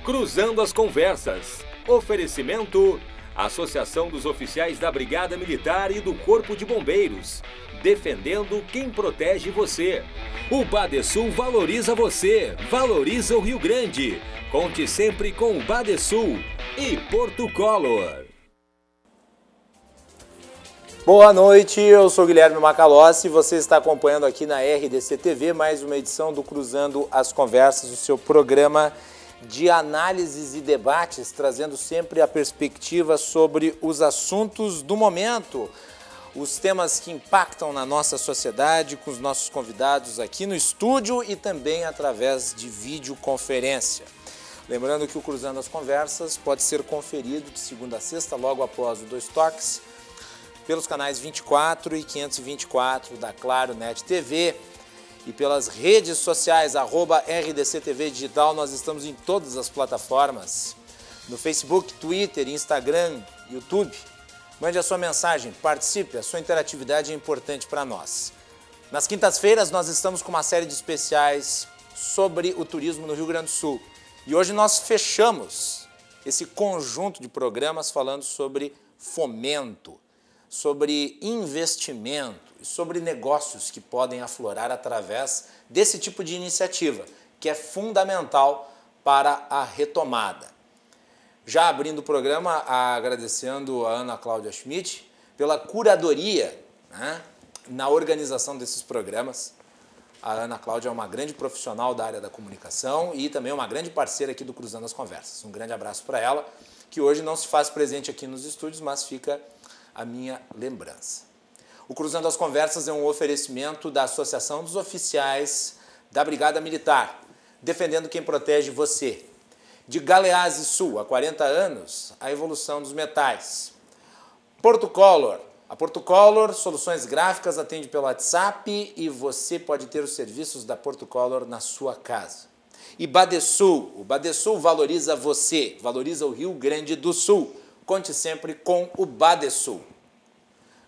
Cruzando as Conversas. Oferecimento: Associação dos Oficiais da Brigada Militar e do Corpo de Bombeiros. Defendendo quem protege você. O Badesul valoriza você, valoriza o Rio Grande. Conte sempre com o Badesul e Porto Color. Boa noite, eu sou Guilherme Macalossi e você está acompanhando aqui na RDC TV mais uma edição do Cruzando as Conversas, o seu programa de análises e debates, trazendo sempre a perspectiva sobre os assuntos do momento, os temas que impactam na nossa sociedade, com os nossos convidados aqui no estúdio e também através de videoconferência. Lembrando que o Cruzando as Conversas pode ser conferido de segunda a sexta, logo após o Dois Toques, pelos canais 24 e 524 da Claro Net TV e pelas redes sociais, @RDC TV Digital. Nós estamos em todas as plataformas, no Facebook, Twitter, Instagram, YouTube. Mande a sua mensagem, participe, a sua interatividade é importante para nós. Nas quintas-feiras nós estamos com uma série de especiais sobre o turismo no Rio Grande do Sul. E hoje nós fechamos esse conjunto de programas falando sobre fomento, sobre investimento e sobre negócios que podem aflorar através desse tipo de iniciativa, que é fundamental para a retomada. Já abrindo o programa, agradecendo a Ana Cláudia Schmidt pela curadoria, na organização desses programas. A Ana Cláudia é uma grande profissional da área da comunicação e também uma grande parceira aqui do Cruzando as Conversas. Um grande abraço para ela, que hoje não se faz presente aqui nos estúdios, mas fica a minha lembrança. O Cruzando as Conversas é um oferecimento da Associação dos Oficiais da Brigada Militar, defendendo quem protege você. De Galeazzi Sul, há 40 anos, a evolução dos metais. Porto Color. A Porto Color, soluções gráficas, atende pelo WhatsApp e você pode ter os serviços da Porto Color na sua casa. E Badesul. O Badesul valoriza você, valoriza o Rio Grande do Sul. Conte sempre com o Badesul.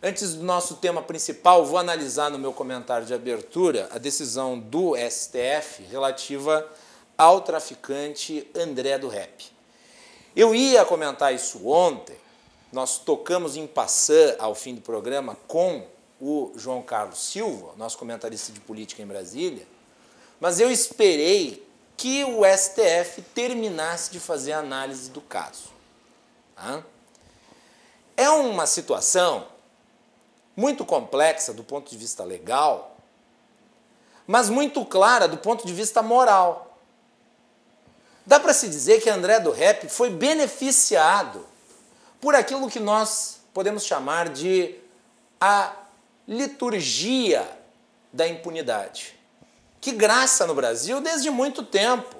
Antes do nosso tema principal, vou analisar no meu comentário de abertura a decisão do STF relativa ao traficante André do Rap. Eu ia comentar isso ontem, nós tocamos em passant ao fim do programa com o João Carlos Silva, nosso comentarista de política em Brasília, mas eu esperei que o STF terminasse de fazer a análise do caso. É uma situação muito complexa do ponto de vista legal, mas muito clara do ponto de vista moral. Dá para se dizer que André do Rap foi beneficiado por aquilo que nós podemos chamar de a liturgia da impunidade, que graça no Brasil desde muito tempo.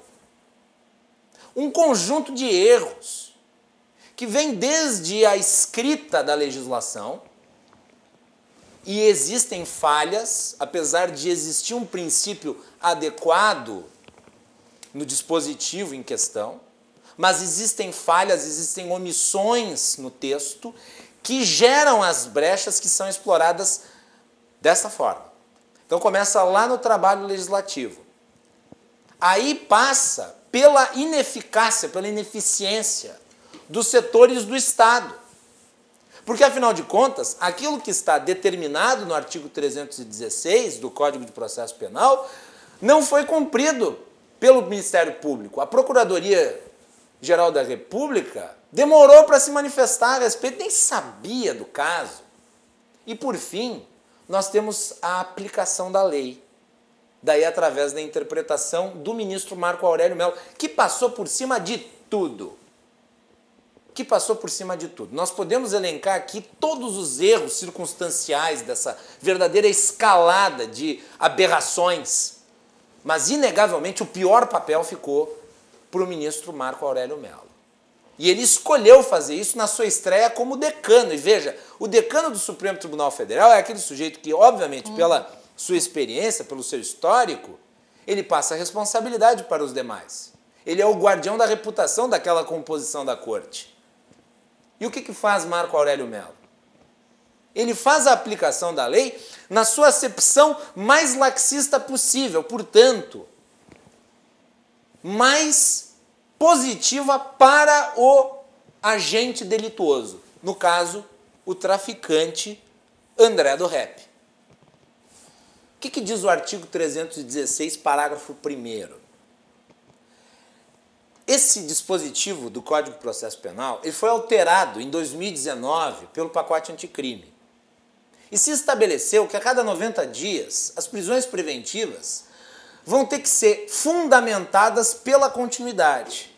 Um conjunto de erros que vem desde a escrita da legislação, e existem falhas, apesar de existir um princípio adequado no dispositivo em questão, mas existem falhas, existem omissões no texto que geram as brechas que são exploradas dessa forma. Então começa lá no trabalho legislativo. Aí passa pela ineficácia, pela ineficiência dos setores do Estado. Porque, afinal de contas, aquilo que está determinado no artigo 316 do Código de Processo Penal não foi cumprido pelo Ministério Público. A Procuradoria-Geral da República demorou para se manifestar a respeito, nem sabia do caso. E, por fim, nós temos a aplicação da lei. Daí, através da interpretação do ministro Marco Aurélio Mello, que passou por cima de tudo. Nós podemos elencar aqui todos os erros circunstanciais dessa verdadeira escalada de aberrações, mas, inegavelmente, o pior papel ficou para o ministro Marco Aurélio Mello. E ele escolheu fazer isso na sua estreia como decano. E veja, o decano do Supremo Tribunal Federal é aquele sujeito que, obviamente, pela sua experiência, pelo seu histórico, ele passa a responsabilidade para os demais. Ele é o guardião da reputação daquela composição da corte. E o que faz Marco Aurélio Mello? Ele faz a aplicação da lei na sua acepção mais laxista possível, portanto, mais positiva para o agente delituoso, no caso, o traficante André do Rep. O que diz o artigo 316, parágrafo 1º? Esse dispositivo do Código de Processo Penal ele foi alterado em 2019 pelo pacote anticrime. E se estabeleceu que a cada 90 dias as prisões preventivas vão ter que ser fundamentadas pela continuidade.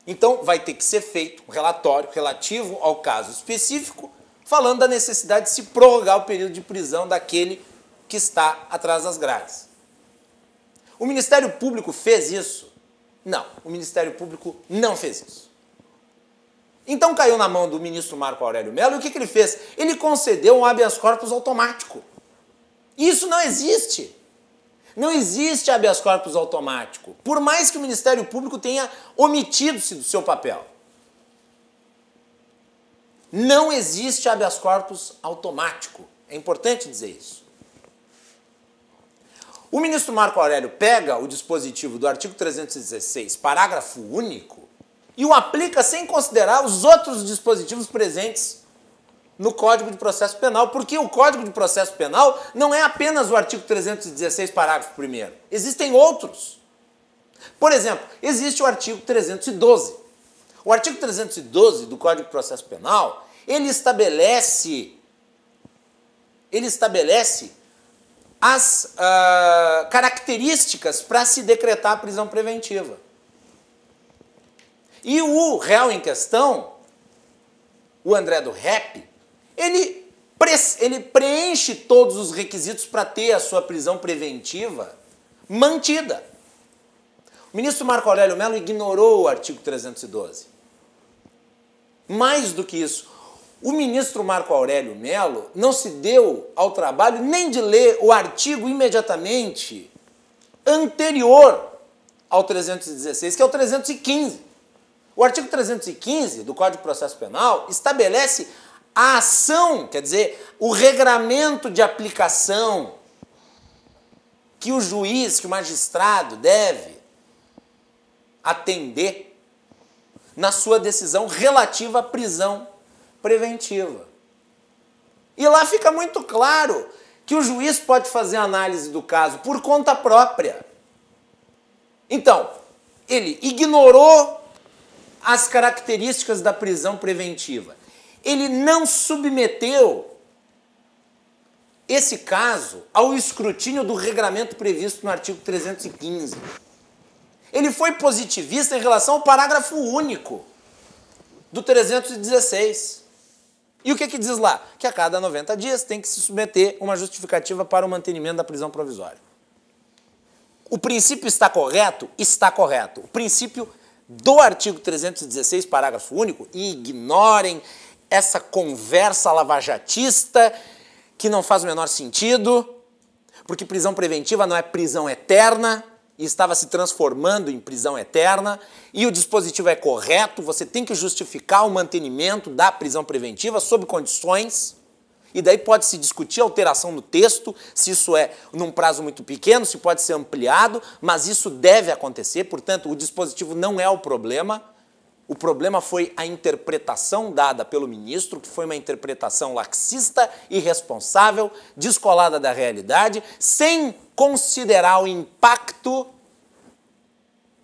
Então vai ter que ser feito um relatório relativo ao caso específico, falando da necessidade de se prorrogar o período de prisão daquele que está atrás das grades. O Ministério Público fez isso? Não, o Ministério Público não fez isso. Então caiu na mão do ministro Marco Aurélio Mello e o que ele fez? Ele concedeu um habeas corpus automático. Isso não existe. Não existe habeas corpus automático, por mais que o Ministério Público tenha omitido-se do seu papel. Não existe habeas corpus automático. É importante dizer isso. O ministro Marco Aurélio pega o dispositivo do artigo 316, parágrafo único, e o aplica sem considerar os outros dispositivos presentes no Código de Processo Penal, porque o Código de Processo Penal não é apenas o artigo 316, parágrafo 1º. Existem outros. Por exemplo, existe o artigo 312. O artigo 312 do Código de Processo Penal, ele estabelece as características para se decretar a prisão preventiva. E o réu em questão, o André do Rep, ele preenche todos os requisitos para ter a sua prisão preventiva mantida. O ministro Marco Aurélio Mello ignorou o artigo 312. Mais do que isso, o ministro Marco Aurélio Mello não se deu ao trabalho nem de ler o artigo imediatamente anterior ao 316, que é o 315. O artigo 315 do Código de Processo Penal estabelece a ação, quer dizer, o regramento de aplicação que o juiz, que o magistrado deve atender na sua decisão relativa à prisão preventiva. E lá fica muito claro que o juiz pode fazer análise do caso por conta própria. Então, ele ignorou as características da prisão preventiva. Ele não submeteu esse caso ao escrutínio do regramento previsto no artigo 315. Ele foi positivista em relação ao parágrafo único do 316. E o que diz lá? Que a cada 90 dias tem que se submeter uma justificativa para o mantenimento da prisão provisória. O princípio está correto? Está correto. O princípio do artigo 316, parágrafo único, e ignorem essa conversa lavajatista que não faz o menor sentido, porque prisão preventiva não é prisão eterna, e estava se transformando em prisão eterna, e o dispositivo é correto, você tem que justificar o mantenimento da prisão preventiva sob condições, e daí pode-se discutir a alteração no texto, se isso é num prazo muito pequeno, se pode ser ampliado, mas isso deve acontecer, portanto, o dispositivo não é o problema foi a interpretação dada pelo ministro, que foi uma interpretação laxista, irresponsável, descolada da realidade, sem considerar o impacto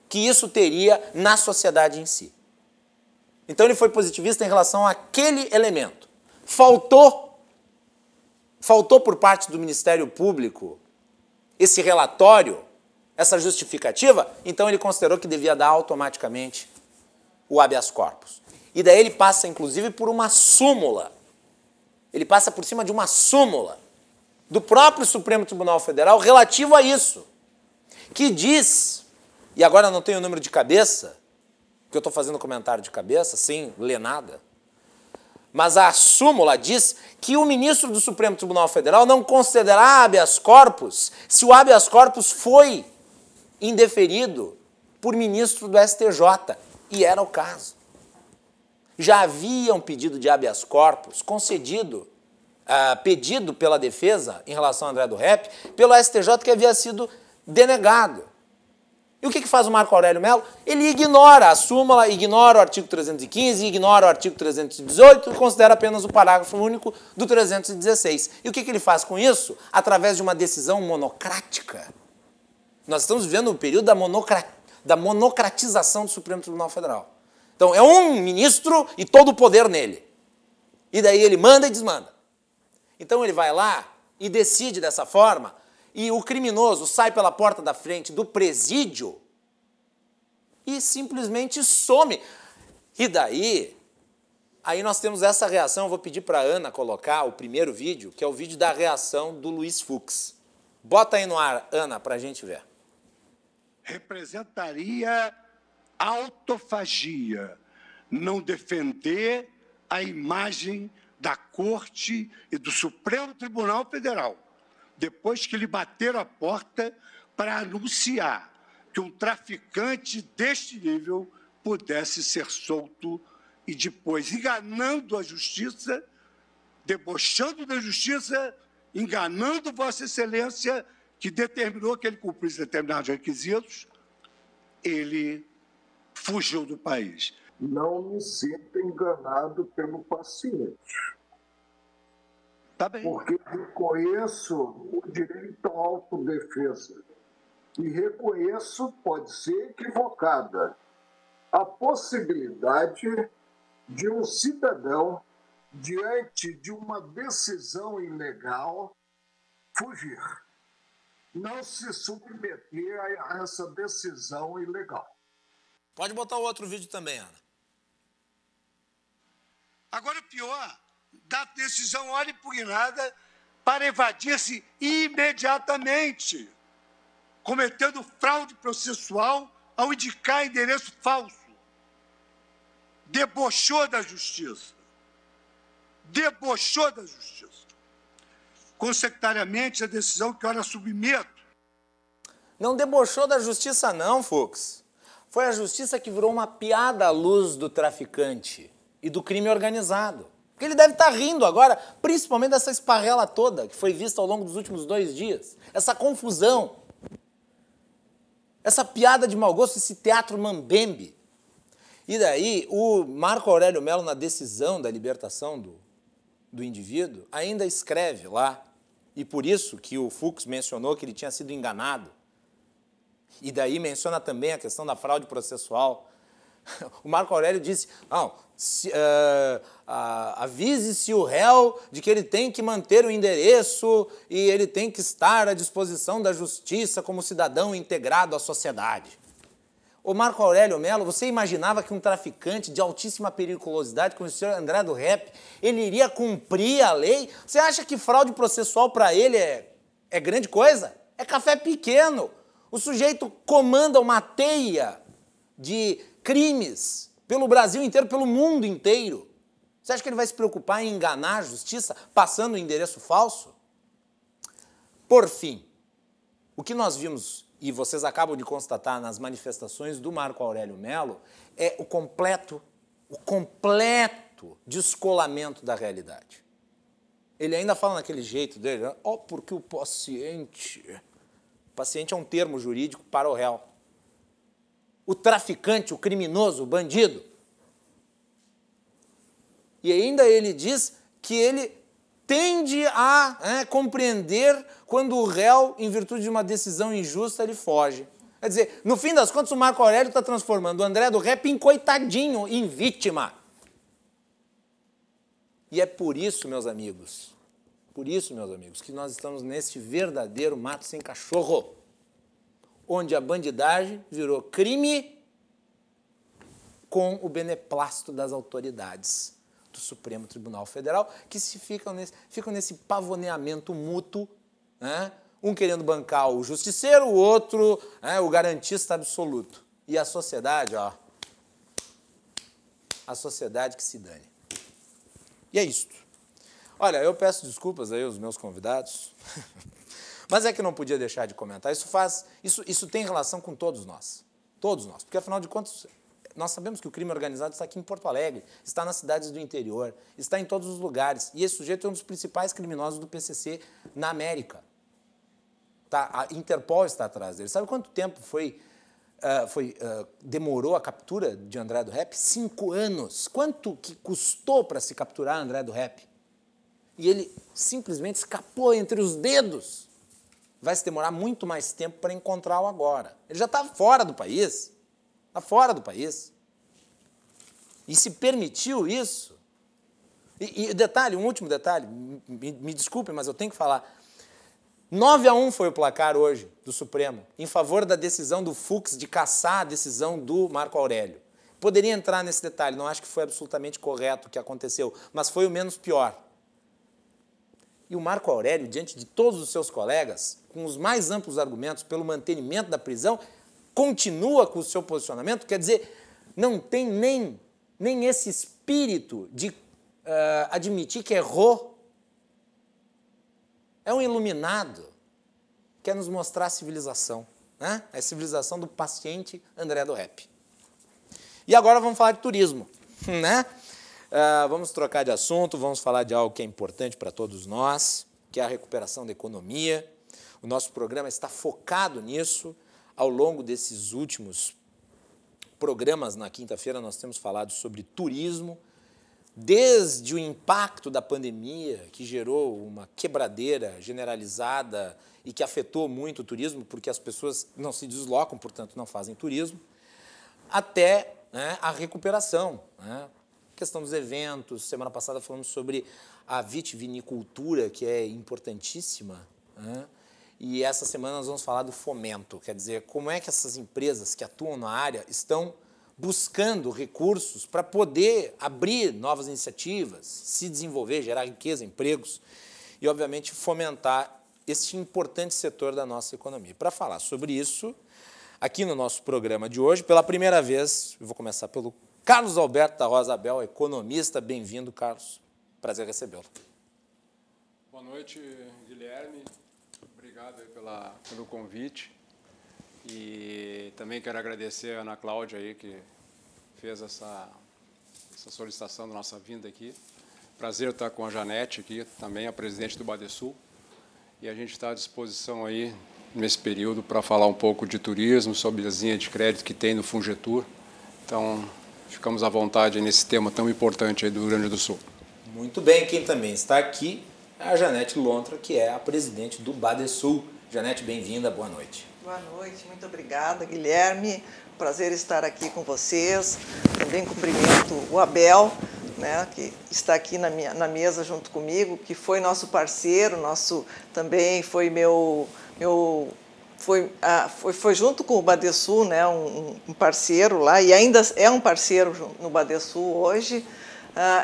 que isso teria na sociedade em si. Então ele foi positivista em relação àquele elemento. Faltou por parte do Ministério Público esse relatório, essa justificativa, então ele considerou que devia dar automaticamente o habeas corpus. E daí ele passa, inclusive, por uma súmula. Ele passa por cima de uma súmula do próprio Supremo Tribunal Federal relativo a isso, que diz, e agora eu não tenho o número de cabeça, porque eu estou fazendo comentário de cabeça, sem ler nada, mas a súmula diz que o ministro do Supremo Tribunal Federal não considerará habeas corpus se o habeas corpus foi indeferido por ministro do STJ. E era o caso. Já havia um pedido de habeas corpus concedido, pedido pela defesa em relação a André do Rep, pelo STJ, que havia sido denegado. E o que faz o Marco Aurélio Mello? Ele ignora a súmula, ignora o artigo 315, ignora o artigo 318 e considera apenas o parágrafo único do 316. E o que ele faz com isso? Através de uma decisão monocrática. Nós estamos vivendo o período da monocratização do Supremo Tribunal Federal. Então, é um ministro e todo o poder nele. E daí ele manda e desmanda. Então, ele vai lá e decide dessa forma, e o criminoso sai pela porta da frente do presídio e simplesmente some. E daí, aí nós temos essa reação, eu vou pedir para a Ana colocar o primeiro vídeo, que é o vídeo da reação do Luiz Fux. Bota aí no ar, Ana, para a gente ver. Representaria autofagia, não defender a imagem da Corte e do Supremo Tribunal Federal, depois que lhe bateram a porta para anunciar que um traficante deste nível pudesse ser solto e depois, enganando a justiça, debochando da justiça, enganando Vossa Excelência, que determinou que ele cumprisse determinados requisitos, ele fugiu do país. Não me sinta enganado pelo paciente. Tá bem. Porque reconheço o direito à autodefesa. E reconheço, pode ser equivocada, a possibilidade de um cidadão, diante de uma decisão ilegal, fugir. Não se submeter a essa decisão ilegal. Pode botar o outro vídeo também, Ana. Agora, o pior, da decisão ora impugnada para evadir-se imediatamente, cometendo fraude processual ao indicar endereço falso. Debochou da justiça. Debochou da justiça. Consequentariamente, a decisão que ora submeto. Não debochou da justiça não, Fux. Foi a justiça que virou uma piada à luz do traficante e do crime organizado. Porque ele deve estar rindo agora, principalmente dessa esparrela toda que foi vista ao longo dos últimos 2 dias. Essa confusão. Essa piada de mau gosto, esse teatro mambembe. E daí, o Marco Aurélio Mello, na decisão da libertação do indivíduo, ainda escreve lá, e por isso que o Fux mencionou que ele tinha sido enganado, e daí menciona também a questão da fraude processual. O Marco Aurélio disse, não, avise-se o réu de que ele tem que manter o endereço e ele tem que estar à disposição da justiça como cidadão integrado à sociedade. Ô Marco Aurélio Mello, você imaginava que um traficante de altíssima periculosidade, como o senhor André do Rep, ele iria cumprir a lei? Você acha que fraude processual para ele é grande coisa? É café pequeno. O sujeito comanda uma teia de crimes pelo Brasil inteiro, pelo mundo inteiro. Você acha que ele vai se preocupar em enganar a justiça passando o endereço falso? Por fim, o que nós vimos, e vocês acabam de constatar nas manifestações do Marco Aurélio Mello, é o completo descolamento da realidade. Ele ainda fala naquele jeito dele, né? Porque o paciente é um termo jurídico para o réu. O traficante, o criminoso, o bandido. E ainda ele diz que ele tende a compreender quando o réu, em virtude de uma decisão injusta, ele foge. Quer dizer, no fim das contas, o Marco Aurélio está transformando o André do Rep em coitadinho, em vítima. E é por isso, meus amigos, que nós estamos neste verdadeiro mato sem cachorro, onde a bandidagem virou crime com o beneplácito das autoridades do Supremo Tribunal Federal, que ficam nesse pavoneamento mútuo, né? Um querendo bancar o justiceiro, o outro o garantista absoluto. E a sociedade, a sociedade que se dane. E é isto. Olha, eu peço desculpas aí aos meus convidados, mas é que não podia deixar de comentar. Isso tem relação com todos nós, porque afinal de contas, nós sabemos que o crime organizado está aqui em Porto Alegre, está nas cidades do interior, está em todos os lugares, e esse sujeito é um dos principais criminosos do PCC na América. Tá? A Interpol está atrás dele. Sabe quanto tempo foi demorou a captura de André do Rep? 5 anos. Quanto que custou para se capturar André do Rep? E ele simplesmente escapou entre os dedos. Vai se demorar muito mais tempo para encontrá-lo agora. Ele já está fora do país. Está fora do país. E se permitiu isso. E detalhe, um último detalhe, me desculpe, mas eu tenho que falar. 9-1 foi o placar hoje do Supremo, em favor da decisão do Fux de cassar a decisão do Marco Aurélio. Poderia entrar nesse detalhe, não acho que foi absolutamente correto o que aconteceu, mas foi o menos pior. E o Marco Aurélio, diante de todos os seus colegas, com os mais amplos argumentos pelo mantenimento da prisão, continua com o seu posicionamento, quer dizer, não tem nem esse espírito de admitir que errou. É um iluminado, quer nos mostrar a civilização, né? A civilização do paciente André do Rep. E agora vamos falar de turismo, né? Vamos trocar de assunto, vamos falar de algo que é importante para todos nós, que é a recuperação da economia. O nosso programa está focado nisso. Ao longo desses últimos programas, na quinta-feira, nós temos falado sobre turismo, desde o impacto da pandemia, que gerou uma quebradeira generalizada e que afetou muito o turismo, porque as pessoas não se deslocam, portanto, não fazem turismo, até, né, a recuperação, né? Questão dos eventos. Semana passada falamos sobre a vitivinicultura, que é importantíssima, né? E essa semana nós vamos falar do fomento, quer dizer, como é que essas empresas que atuam na área estão buscando recursos para poder abrir novas iniciativas, se desenvolver, gerar riqueza, empregos e, obviamente, fomentar este importante setor da nossa economia. Para falar sobre isso, aqui no nosso programa de hoje, pela primeira vez, eu vou começar pelo Carlos Alberto da Rosa Abel, economista. Bem-vindo, Carlos. Prazer recebê-lo. Boa noite, Guilherme. Obrigado aí pelo convite. E também quero agradecer a Ana Cláudia aí, que fez essa solicitação da nossa vinda aqui. Prazer estar com a Janete aqui, também a presidente do Badesul. E a gente está à disposição aí, nesse período, para falar um pouco de turismo, sobre as linhas de crédito que tem no Fungetur. Então, ficamos à vontade nesse tema tão importante aí do Rio Grande do Sul. Muito bem, quem também está aqui é a Janete Lontra, que é a presidente do Badesul. Janete, bem-vinda, boa noite. Boa noite, muito obrigada, Guilherme. Prazer estar aqui com vocês. Também cumprimento o Abel, né, que está aqui na mesa junto comigo, que foi nosso parceiro, também foi foi junto com o Badesul, né, um parceiro lá, e ainda é um parceiro no Badesul hoje.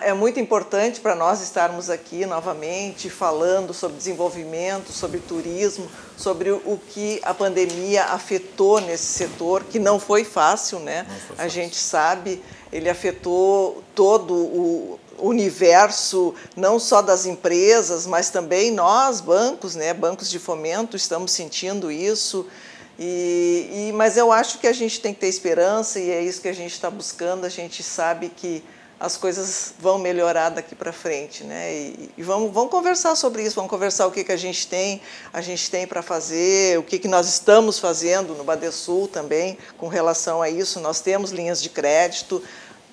É muito importante para nós estarmos aqui novamente falando sobre desenvolvimento, sobre turismo, sobre o que a pandemia afetou nesse setor, que não foi fácil, né? A gente sabe, ele afetou todo o universo, não só das empresas, mas também nós, bancos, né? Bancos de fomento, estamos sentindo isso. Mas eu acho que a gente tem que ter esperança e é isso que a gente está buscando. A gente sabe que as coisas vão melhorar daqui para frente, né? E vamos conversar sobre isso, vamos conversar o que a gente tem para fazer, o que nós estamos fazendo no Badesul também com relação a isso. Nós temos linhas de crédito,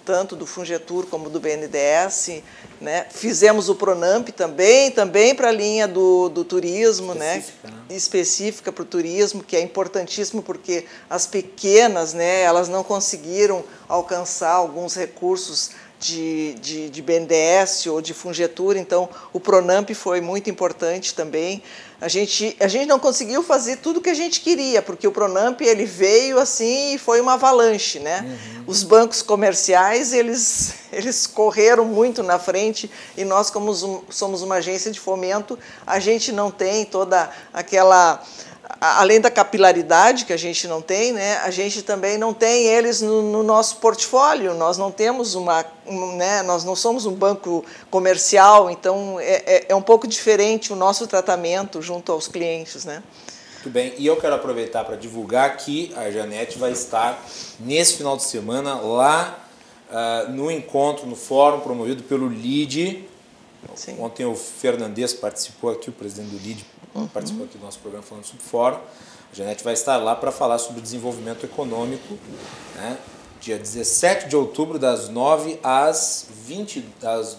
tanto do Fungetur como do BNDES, né? Fizemos o Pronamp também para a linha do turismo, específica, né? Específica para o turismo, que é importantíssimo porque as pequenas, né, elas não conseguiram alcançar alguns recursos de BNDES ou de Fungetur, então o Pronamp foi muito importante também. A gente não conseguiu fazer tudo o que a gente queria, porque o Pronamp ele veio assim e foi uma avalanche, né? Uhum. Os bancos comerciais, eles correram muito na frente e nós, como somos uma agência de fomento, a gente não tem toda aquela... Além da capilaridade que a gente não tem, né, a gente também não tem eles no nosso portfólio. Nós não temos né, nós não somos um banco comercial, então é um pouco diferente o nosso tratamento junto aos clientes, né? Muito bem, e eu quero aproveitar para divulgar que a Janete vai estar nesse final de semana lá no encontro, no fórum promovido pelo LIDE. Sim. Ontem o Fernandes participou aqui, o presidente do LIDE, participou aqui do nosso programa falando sobre o fórum. A Janete vai estar lá para falar sobre o desenvolvimento econômico, né? Dia 17 de outubro, das 9 às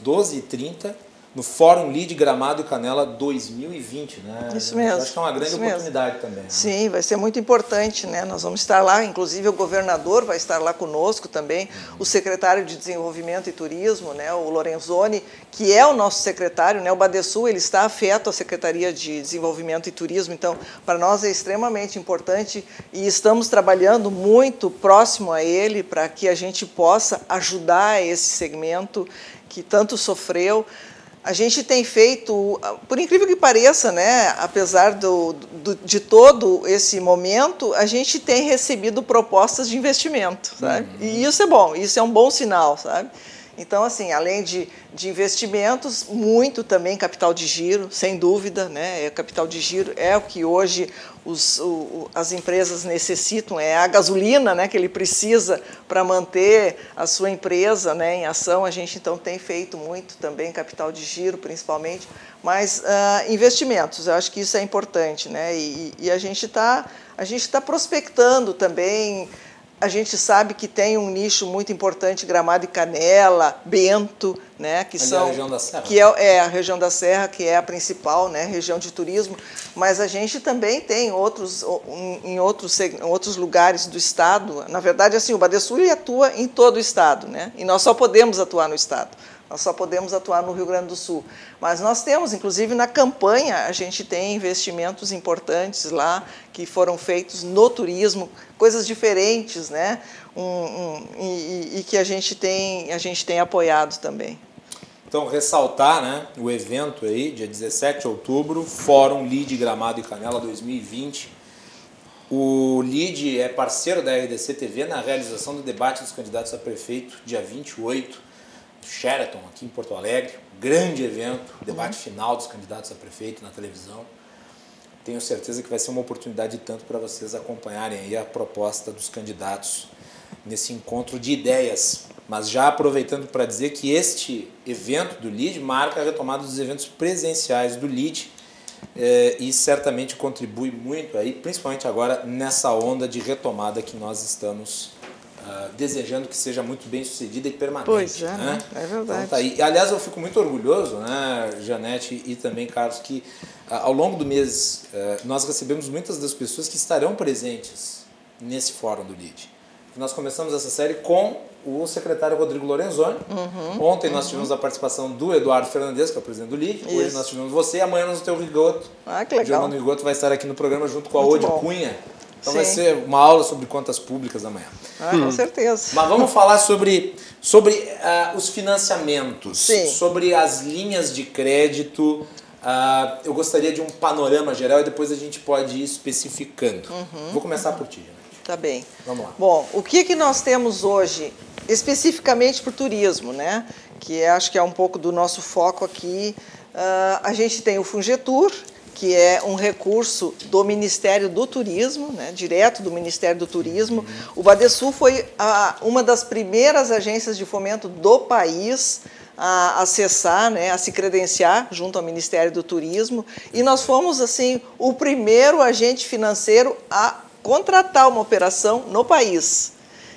12h30, no Fórum LEAD Gramado e Canela 2020, né? Isso mesmo. Acho que é uma grande oportunidade também. Né? Sim, vai ser muito importante, né? Nós vamos estar lá, inclusive o governador vai estar lá conosco também, o secretário de Desenvolvimento e Turismo, né? O Lorenzoni, que é o nosso secretário, né? O Badesul, ele está afeto à Secretaria de Desenvolvimento e Turismo, então para nós é extremamente importante e estamos trabalhando muito próximo a ele para que a gente possa ajudar esse segmento que tanto sofreu. A gente tem feito, por incrível que pareça, né, apesar de todo esse momento, a gente tem recebido propostas de investimento, sabe? E isso é bom, isso é um bom sinal, sabe? Então, assim, além de investimentos, muito também capital de giro, sem dúvida, né? Capital de giro é o que hoje as empresas necessitam, é a gasolina, né, que ele precisa para manter a sua empresa, né, em ação. A gente, então, tem feito muito também capital de giro, principalmente, mas investimentos, eu acho que isso é importante, né? E a gente tá prospectando também. A gente sabe que tem um nicho muito importante, Gramado e Canela, Bento, né, que são a região da Serra. Que é a região da Serra, que é a principal, né, região de turismo, mas a gente também tem em outros lugares do estado. Na verdade, assim, o Badesul ele atua em todo o estado, né? E nós só podemos atuar no estado. Nós só podemos atuar no Rio Grande do Sul. Mas nós temos, inclusive na campanha, a gente tem investimentos importantes lá que foram feitos no turismo, coisas diferentes, né? E que a gente tem apoiado também. Então, ressaltar, né, o evento aí, dia 17 de outubro, Fórum LEAD Gramado e Canela 2020. O LEAD é parceiro da RDC TV na realização do debate dos candidatos a prefeito, dia 28, Sheraton, aqui em Porto Alegre, grande evento, debate final dos candidatos a prefeito na televisão. Tenho certeza que vai ser uma oportunidade tanto para vocês acompanharem aí a proposta dos candidatos nesse encontro de ideias. Mas já aproveitando para dizer que este evento do LEAD marca a retomada dos eventos presenciais do LEAD e certamente contribui muito aí, principalmente agora nessa onda de retomada que nós estamos desejando que seja muito bem sucedida e permanente. Pois é, né? É verdade. Então, tá aí. Aliás, eu fico muito orgulhoso, né, Janete e também Carlos, que ao longo do mês nós recebemos muitas das pessoas que estarão presentes nesse fórum do LEAD. Nós começamos essa série com o secretário Rodrigo Lorenzoni. Ontem nós tivemos a participação do Eduardo Fernandes, que é o presidente do LEAD. Hoje nós tivemos você, amanhã nós vamos ter o Rigoto. Que legal. O Germano Rigoto vai estar aqui no programa junto com a Muito Ode bom. Cunha. Então Sim. vai ser uma aula sobre contas públicas amanhã. Com certeza. Mas vamos falar sobre os financiamentos, Sim. sobre as linhas de crédito. Eu gostaria de um panorama geral e depois a gente pode ir especificando. Vou começar por ti, Janete. Tá bem. Vamos lá. Bom, o que nós temos hoje, especificamente para o turismo, né? Que acho que é um pouco do nosso foco aqui. A gente tem o Fungetur, que é um recurso do Ministério do Turismo, né, direto do Ministério do Turismo. O Badesul foi uma das primeiras agências de fomento do país a acessar, né, a se credenciar junto ao Ministério do Turismo, e nós fomos assim o primeiro agente financeiro a contratar uma operação no país.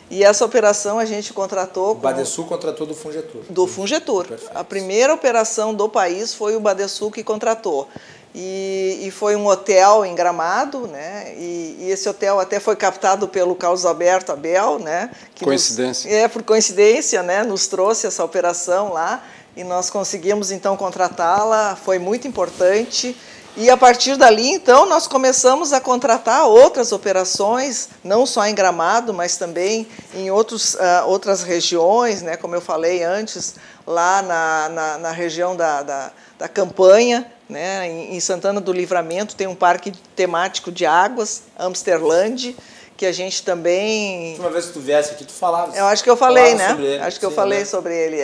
E essa operação a gente contratou... O Badesul contratou do Fungetur. Do Fungetur. Perfeito. A primeira operação do país foi o Badesul que contratou. E foi um hotel em Gramado, né? E esse hotel até foi captado pelo Carlos Alberto Abel, né? Que Coincidência. por coincidência, né? Nos trouxe essa operação lá e nós conseguimos então contratá-la, foi muito importante. E a partir dali, então, nós começamos a contratar outras operações, não só em Gramado, mas também em outras regiões, né? Como eu falei antes, lá na região da Campanha, né? Em Santana do Livramento tem um parque temático de águas, Amsterland, que a gente também... A última vez que tu viesse aqui, tu falava. Eu acho que eu falei, né? Sobre ele. Acho que eu Sim, falei né? sobre ele,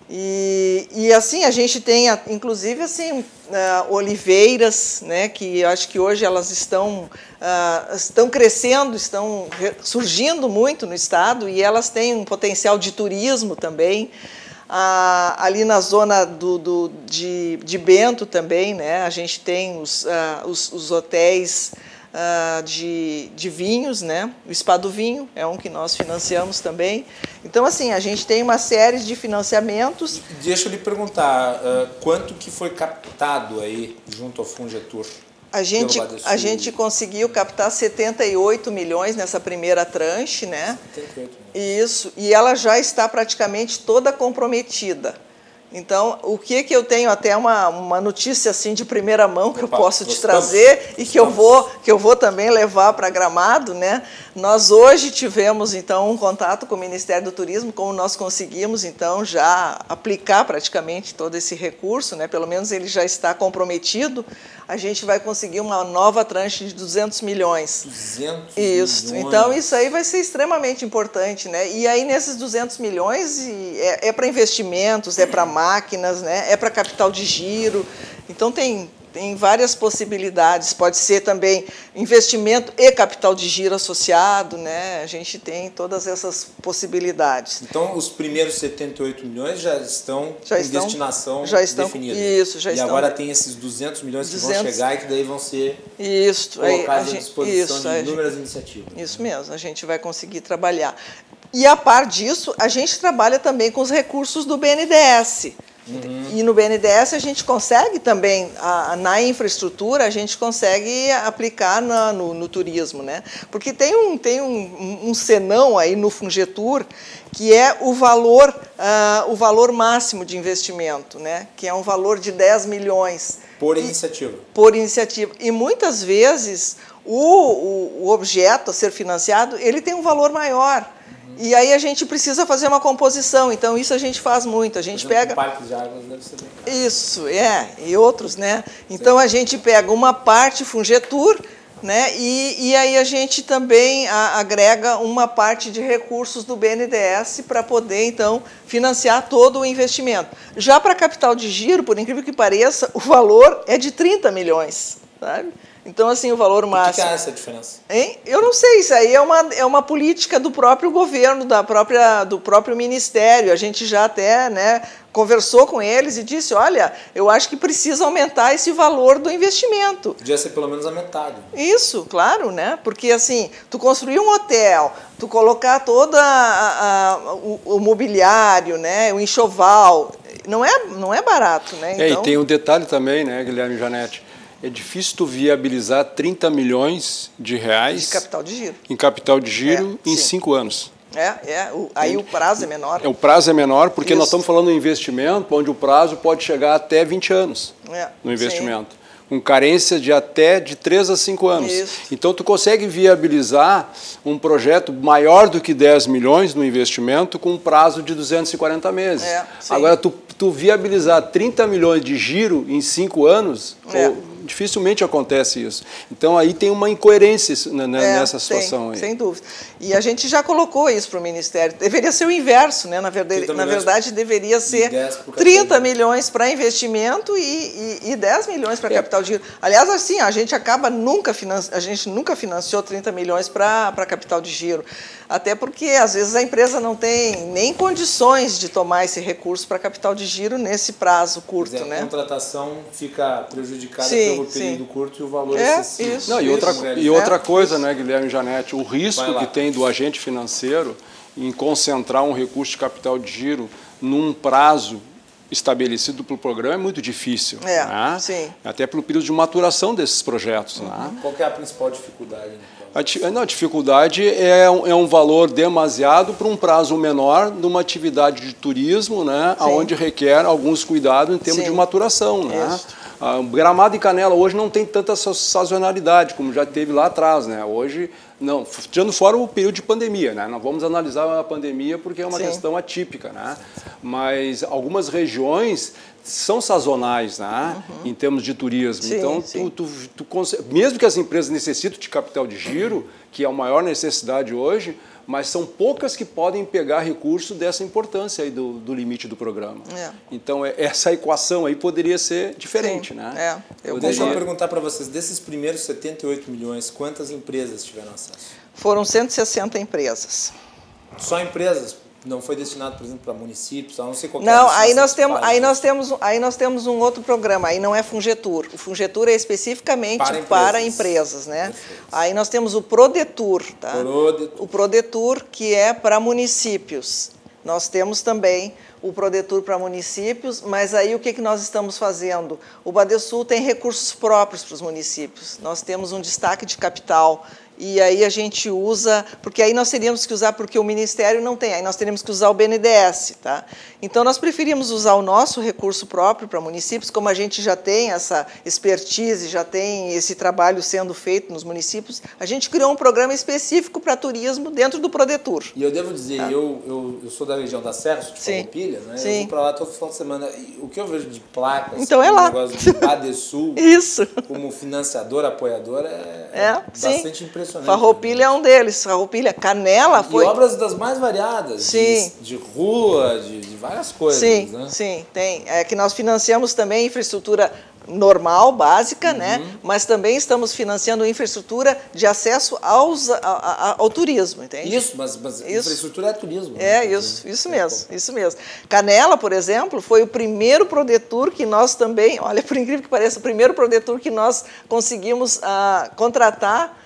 E assim, a gente tem, inclusive, assim, oliveiras, né, que eu acho que hoje elas estão crescendo, estão surgindo muito no estado e elas têm um potencial de turismo também. Ali na zona de Bento também, né, a gente tem os hotéis de vinhos, né? O Spa do Vinho é um que nós financiamos também. Então, assim, a gente tem uma série de financiamentos. Deixa eu lhe perguntar, quanto que foi captado aí junto ao Fungetur? A gente conseguiu captar 78 milhões nessa primeira tranche, né? 78 milhões. Isso, e ela já está praticamente toda comprometida. Então, o que eu tenho, até uma notícia assim de primeira mão que eu posso te trazer e que eu vou também levar para Gramado, né? Nós hoje tivemos, então, um contato com o Ministério do Turismo, como nós conseguimos, então, já aplicar praticamente todo esse recurso, né? Pelo menos ele já está comprometido, a gente vai conseguir uma nova tranche de 200 milhões. 200 isso. milhões. Então, isso aí vai ser extremamente importante, né? E aí, nesses 200 milhões, é para investimentos, é para máquinas, né? É para capital de giro. Então, tem várias possibilidades. Pode ser também investimento e capital de giro associado, né? A gente tem todas essas possibilidades. Então, os primeiros 78 milhões já estão em destinação definida. Isso, já estão. E agora tem esses 200 milhões que vão chegar e que daí vão ser colocados à disposição de inúmeras iniciativas. Isso mesmo, a gente vai conseguir trabalhar. E, a par disso, a gente trabalha também com os recursos do BNDES. E no BNDES a gente consegue também, na infraestrutura, a gente consegue aplicar no turismo, né? Porque tem um senão aí no Fungetur, que é o valor máximo de investimento, né? Que é um valor de 10 milhões. Por iniciativa. Por iniciativa. E muitas vezes o objeto a ser financiado, ele tem um valor maior. E aí a gente precisa fazer uma composição, então isso a gente faz muito. A gente pega. Parques de águas deve ser bem caro. Isso, e outros, né? Então a gente pega uma parte Fungetur, né? E aí a gente também agrega uma parte de recursos do BNDES para poder, então, financiar todo o investimento. Já para capital de giro, por incrível que pareça, o valor é de 30 milhões, sabe? Então, assim, o valor máximo... O que é essa diferença? Hein? Eu não sei, isso aí é uma política do próprio governo, do próprio ministério. A gente já até, né, conversou com eles e disse, olha, eu acho que precisa aumentar esse valor do investimento. Podia ser pelo menos a metade. Isso, claro, né? Porque, assim, tu construir um hotel, tu colocar todo o mobiliário, né, o enxoval, não é barato, né? Então... e tem um detalhe também, né, Guilherme e Janete? É difícil tu viabilizar 30 milhões de reais de capital de giro. Em capital de giro em 5 anos. Aí o prazo é menor. O prazo é menor porque nós estamos falando de um investimento onde o prazo pode chegar até 20 anos no investimento. Com carência de até de 3 a 5 anos. Isso. Então, tu consegue viabilizar um projeto maior do que 10 milhões no investimento com um prazo de 240 meses. Agora, tu viabilizar 30 milhões de giro em 5 anos, dificilmente acontece isso. Então, aí tem uma incoerência nessa situação. Aí. Sem dúvida. E a gente já colocou isso para o Ministério. Deveria ser o inverso, né? Na verdade, deveria ser 30 milhões para investimento e 10 milhões para capital de giro. Aliás, assim, a gente nunca financiou 30 milhões para capital de giro. Até porque, às vezes, a empresa não tem nem condições de tomar esse recurso para capital de giro nesse prazo curto, né? A contratação fica prejudicada pelo período curto e o valor excessivo. Isso, não, e outra coisa, né, Guilherme e Janete, o risco que tem do agente financeiro em concentrar um recurso de capital de giro num prazo estabelecido pelo programa é muito difícil. Né? Até pelo período de maturação desses projetos. Né? Qual que é a principal dificuldade? A dificuldade é um valor demasiado para um prazo menor numa atividade de turismo, né, onde requer alguns cuidados em termos de maturação. Né? Gramado e Canela hoje não tem tanta sazonalidade como já teve lá atrás. Né? Hoje, não, tirando fora o período de pandemia. Né? Não vamos analisar a pandemia porque é uma questão atípica. Né? Mas algumas regiões são sazonais, né? Em termos de turismo. Então, mesmo que as empresas necessitem de capital de giro, que é a maior necessidade hoje, mas são poucas que podem pegar recurso dessa importância aí do limite do programa. Então, essa equação aí poderia ser diferente. Né? Deixa eu perguntar para vocês, desses primeiros 78 milhões, quantas empresas tiveram acesso? Foram 160 empresas. Só empresas? Não foi destinado, por exemplo, para municípios, a não sei qual Não, aí nós temos um outro programa, aí não é Fungetur. O Fungetur é especificamente para empresas, né? Perfeito. Aí nós temos o Prodetur, tá? Prodetur. O Prodetur, que é para municípios. Nós temos também o Prodetur para municípios, mas aí o que nós estamos fazendo? O Badesul tem recursos próprios para os municípios. Nós temos um destaque de capital. E aí a gente usa, porque aí nós teríamos que usar, porque o Ministério não tem, aí nós teríamos que usar o BNDES, tá? Então nós preferimos usar o nosso recurso próprio para municípios, como a gente já tem essa expertise, já tem esse trabalho sendo feito nos municípios, a gente criou um programa específico para turismo dentro do Prodetur. E eu devo dizer, eu sou da região da Serra, de Farroupilha, né? Sim. Eu vou para lá todo final de semana. E o que eu vejo de placas, então é lá. negócio de Badesul, Isso. como financiador, apoiador, é bastante impressionante. Farroupilha é um deles. Farroupilha, Canela foi... E obras das mais variadas, sim. De rua, de várias coisas. Sim, né? sim, tem. É que nós financiamos também infraestrutura normal, básica, né? Mas também estamos financiando infraestrutura de acesso ao turismo, entende? Isso, mas infraestrutura é turismo. É, né? Isso mesmo. Canela, por exemplo, foi o primeiro Prodetur que nós também, olha, por incrível que pareça, o primeiro Prodetur que nós conseguimos contratar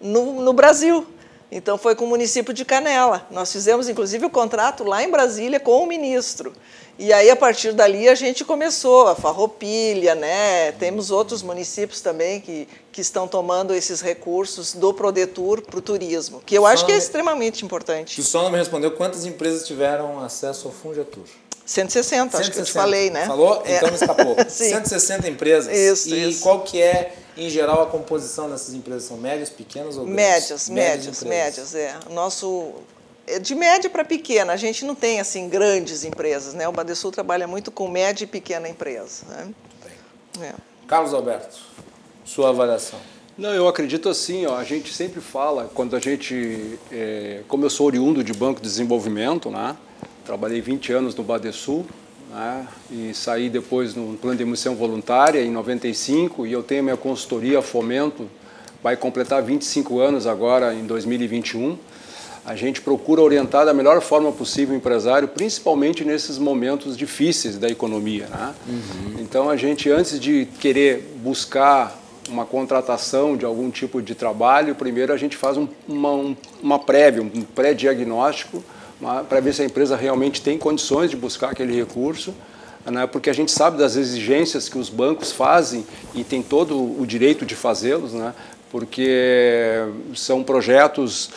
no Brasil. Então, foi com o município de Canela. Nós fizemos, inclusive, o contrato lá em Brasília com o ministro. E aí, a partir dali, a gente começou, a Farroupilha, né? Temos outros municípios também que estão tomando esses recursos do Prodetur para o turismo, que eu acho que é extremamente importante. Tu só não me respondeu quantas empresas tiveram acesso ao Fungetur. 160, acho que eu te falei, né? Falou? Então me escapou. Sim. 160 empresas. Isso. Qual que é, em geral, a composição dessas empresas? São médias, pequenas ou grandes? Médias. Nosso... De média para pequena, a gente não tem assim grandes empresas, né? O Badesul trabalha muito com média e pequena empresa, né? Carlos Alberto, sua avaliação. Não, eu acredito assim, ó, a gente sempre fala, quando a gente, como eu sou oriundo de Banco de Desenvolvimento, né? Trabalhei 20 anos no Badesul, né? E saí depois no plano de emissão voluntária em 95, e eu tenho minha consultoria Fomento, vai completar 25 anos agora em 2021. A gente procura orientar da melhor forma possível o empresário, principalmente nesses momentos difíceis da economia, né? Então, a gente, antes de querer buscar uma contratação de algum tipo de trabalho, primeiro a gente faz uma prévia, um pré-diagnóstico, para ver se a empresa realmente tem condições de buscar aquele recurso, né? Porque a gente sabe das exigências que os bancos fazem e tem todo o direito de fazê-los, né? Porque são projetos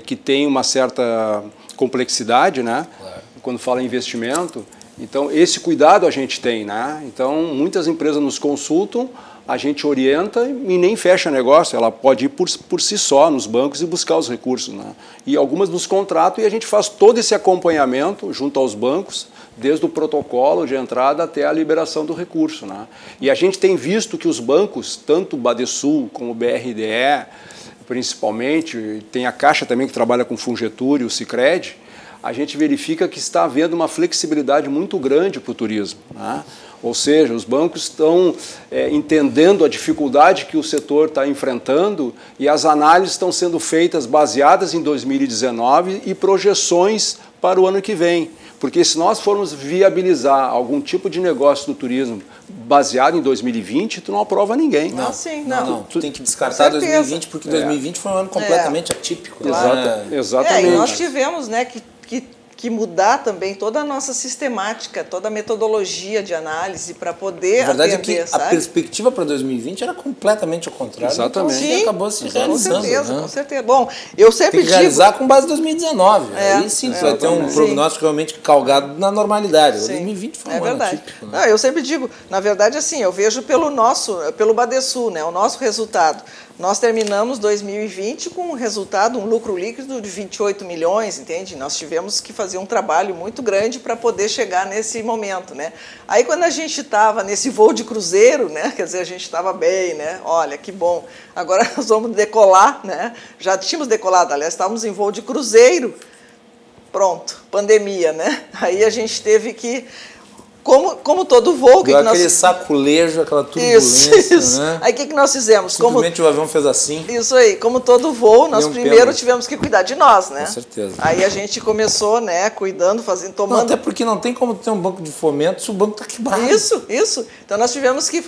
que têm uma certa complexidade, né? Claro. Quando fala em investimento. Então, esse cuidado a gente tem, né? Então, muitas empresas nos consultam, a gente orienta e nem fecha negócio, ela pode ir por si só nos bancos e buscar os recursos, né? E algumas nos contratam e a gente faz todo esse acompanhamento junto aos bancos, desde o protocolo de entrada até a liberação do recurso, né? E a gente tem visto que os bancos, tanto o Badesul como o BRDE, principalmente, tem a Caixa também que trabalha com Fungetur e o Sicredi, a gente verifica que está havendo uma flexibilidade muito grande para o turismo, né? Ou seja, os bancos estão entendendo a dificuldade que o setor está enfrentando e as análises estão sendo feitas baseadas em 2019 e projeções para o ano que vem. Porque se nós formos viabilizar algum tipo de negócio do turismo baseado em 2020, tu não aprova ninguém. Não. Tu tem que descartar 2020, porque 2020 foi um ano completamente atípico. Claro. Exatamente. E nós tivemos, né, que mudar também toda a nossa sistemática, toda a metodologia de análise para poder atender, é que a perspectiva para 2020 era completamente ao contrário. Exatamente. Então, sim, acabou se realizando. Com certeza. Bom, eu sempre tem que realizar com base em 2019. Aí sim, vai ter um prognóstico realmente calcado na normalidade. 2020 foi um ano atípico. Né? Não, eu sempre digo, na verdade, assim, eu vejo pelo Badesul, né, o nosso resultado. Nós terminamos 2020 com um resultado, um lucro líquido de 28 milhões, entende? Nós tivemos que fazer um trabalho muito grande para poder chegar nesse momento, né? Aí quando a gente estava nesse voo de cruzeiro, né? Quer dizer, a gente estava bem, né? Olha, que bom. Agora nós vamos decolar, né? Já tínhamos decolado, aliás, estávamos em voo de cruzeiro. Pronto, pandemia, né? Aí a gente teve que como todo voo... Deu aquele saculejo, aquela turbulência, isso. né? Aí o que nós fizemos? Simplesmente o avião fez assim. Isso aí, como todo voo, nós primeiro tivemos que cuidar de nós, né? Com certeza. Aí a gente começou, né, cuidando, tomando... Não, até porque não tem como ter um banco de fomento se o banco está quebrado. Isso. Então nós tivemos que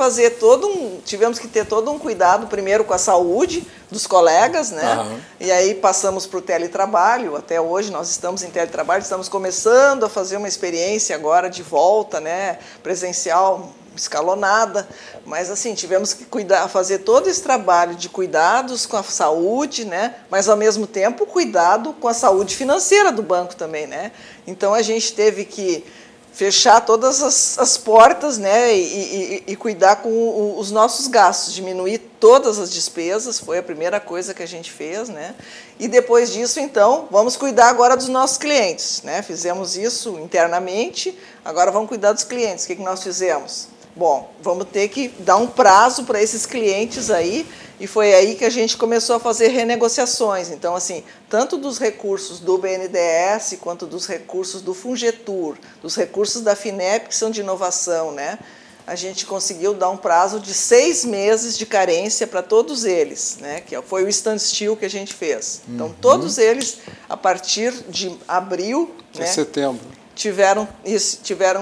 ter todo um cuidado, primeiro com a saúde dos colegas, né? E aí passamos para o teletrabalho, até hoje nós estamos em teletrabalho, estamos começando a fazer uma experiência agora de volta, né? Presencial, escalonada, mas assim, tivemos que fazer todo esse trabalho de cuidados com a saúde, né? Mas ao mesmo tempo cuidado com a saúde financeira do banco também, né? Então a gente teve que fechar todas as portas, né, e cuidar com os nossos gastos, diminuir todas as despesas, foi a primeira coisa que a gente fez, né, e depois disso, então, vamos cuidar agora dos nossos clientes, né, fizemos isso internamente, agora vamos cuidar dos clientes. O que nós fizemos? Bom, vamos ter que dar um prazo para esses clientes aí, e foi aí que a gente começou a fazer renegociações. Então, assim, tanto dos recursos do BNDES, quanto dos recursos do Fungetur, dos recursos da FINEP, que são de inovação, né? A gente conseguiu dar um prazo de 6 meses de carência para todos eles, né? Que foi o standstill que a gente fez. Então, todos eles, a partir de abril... Né, setembro. Tiveram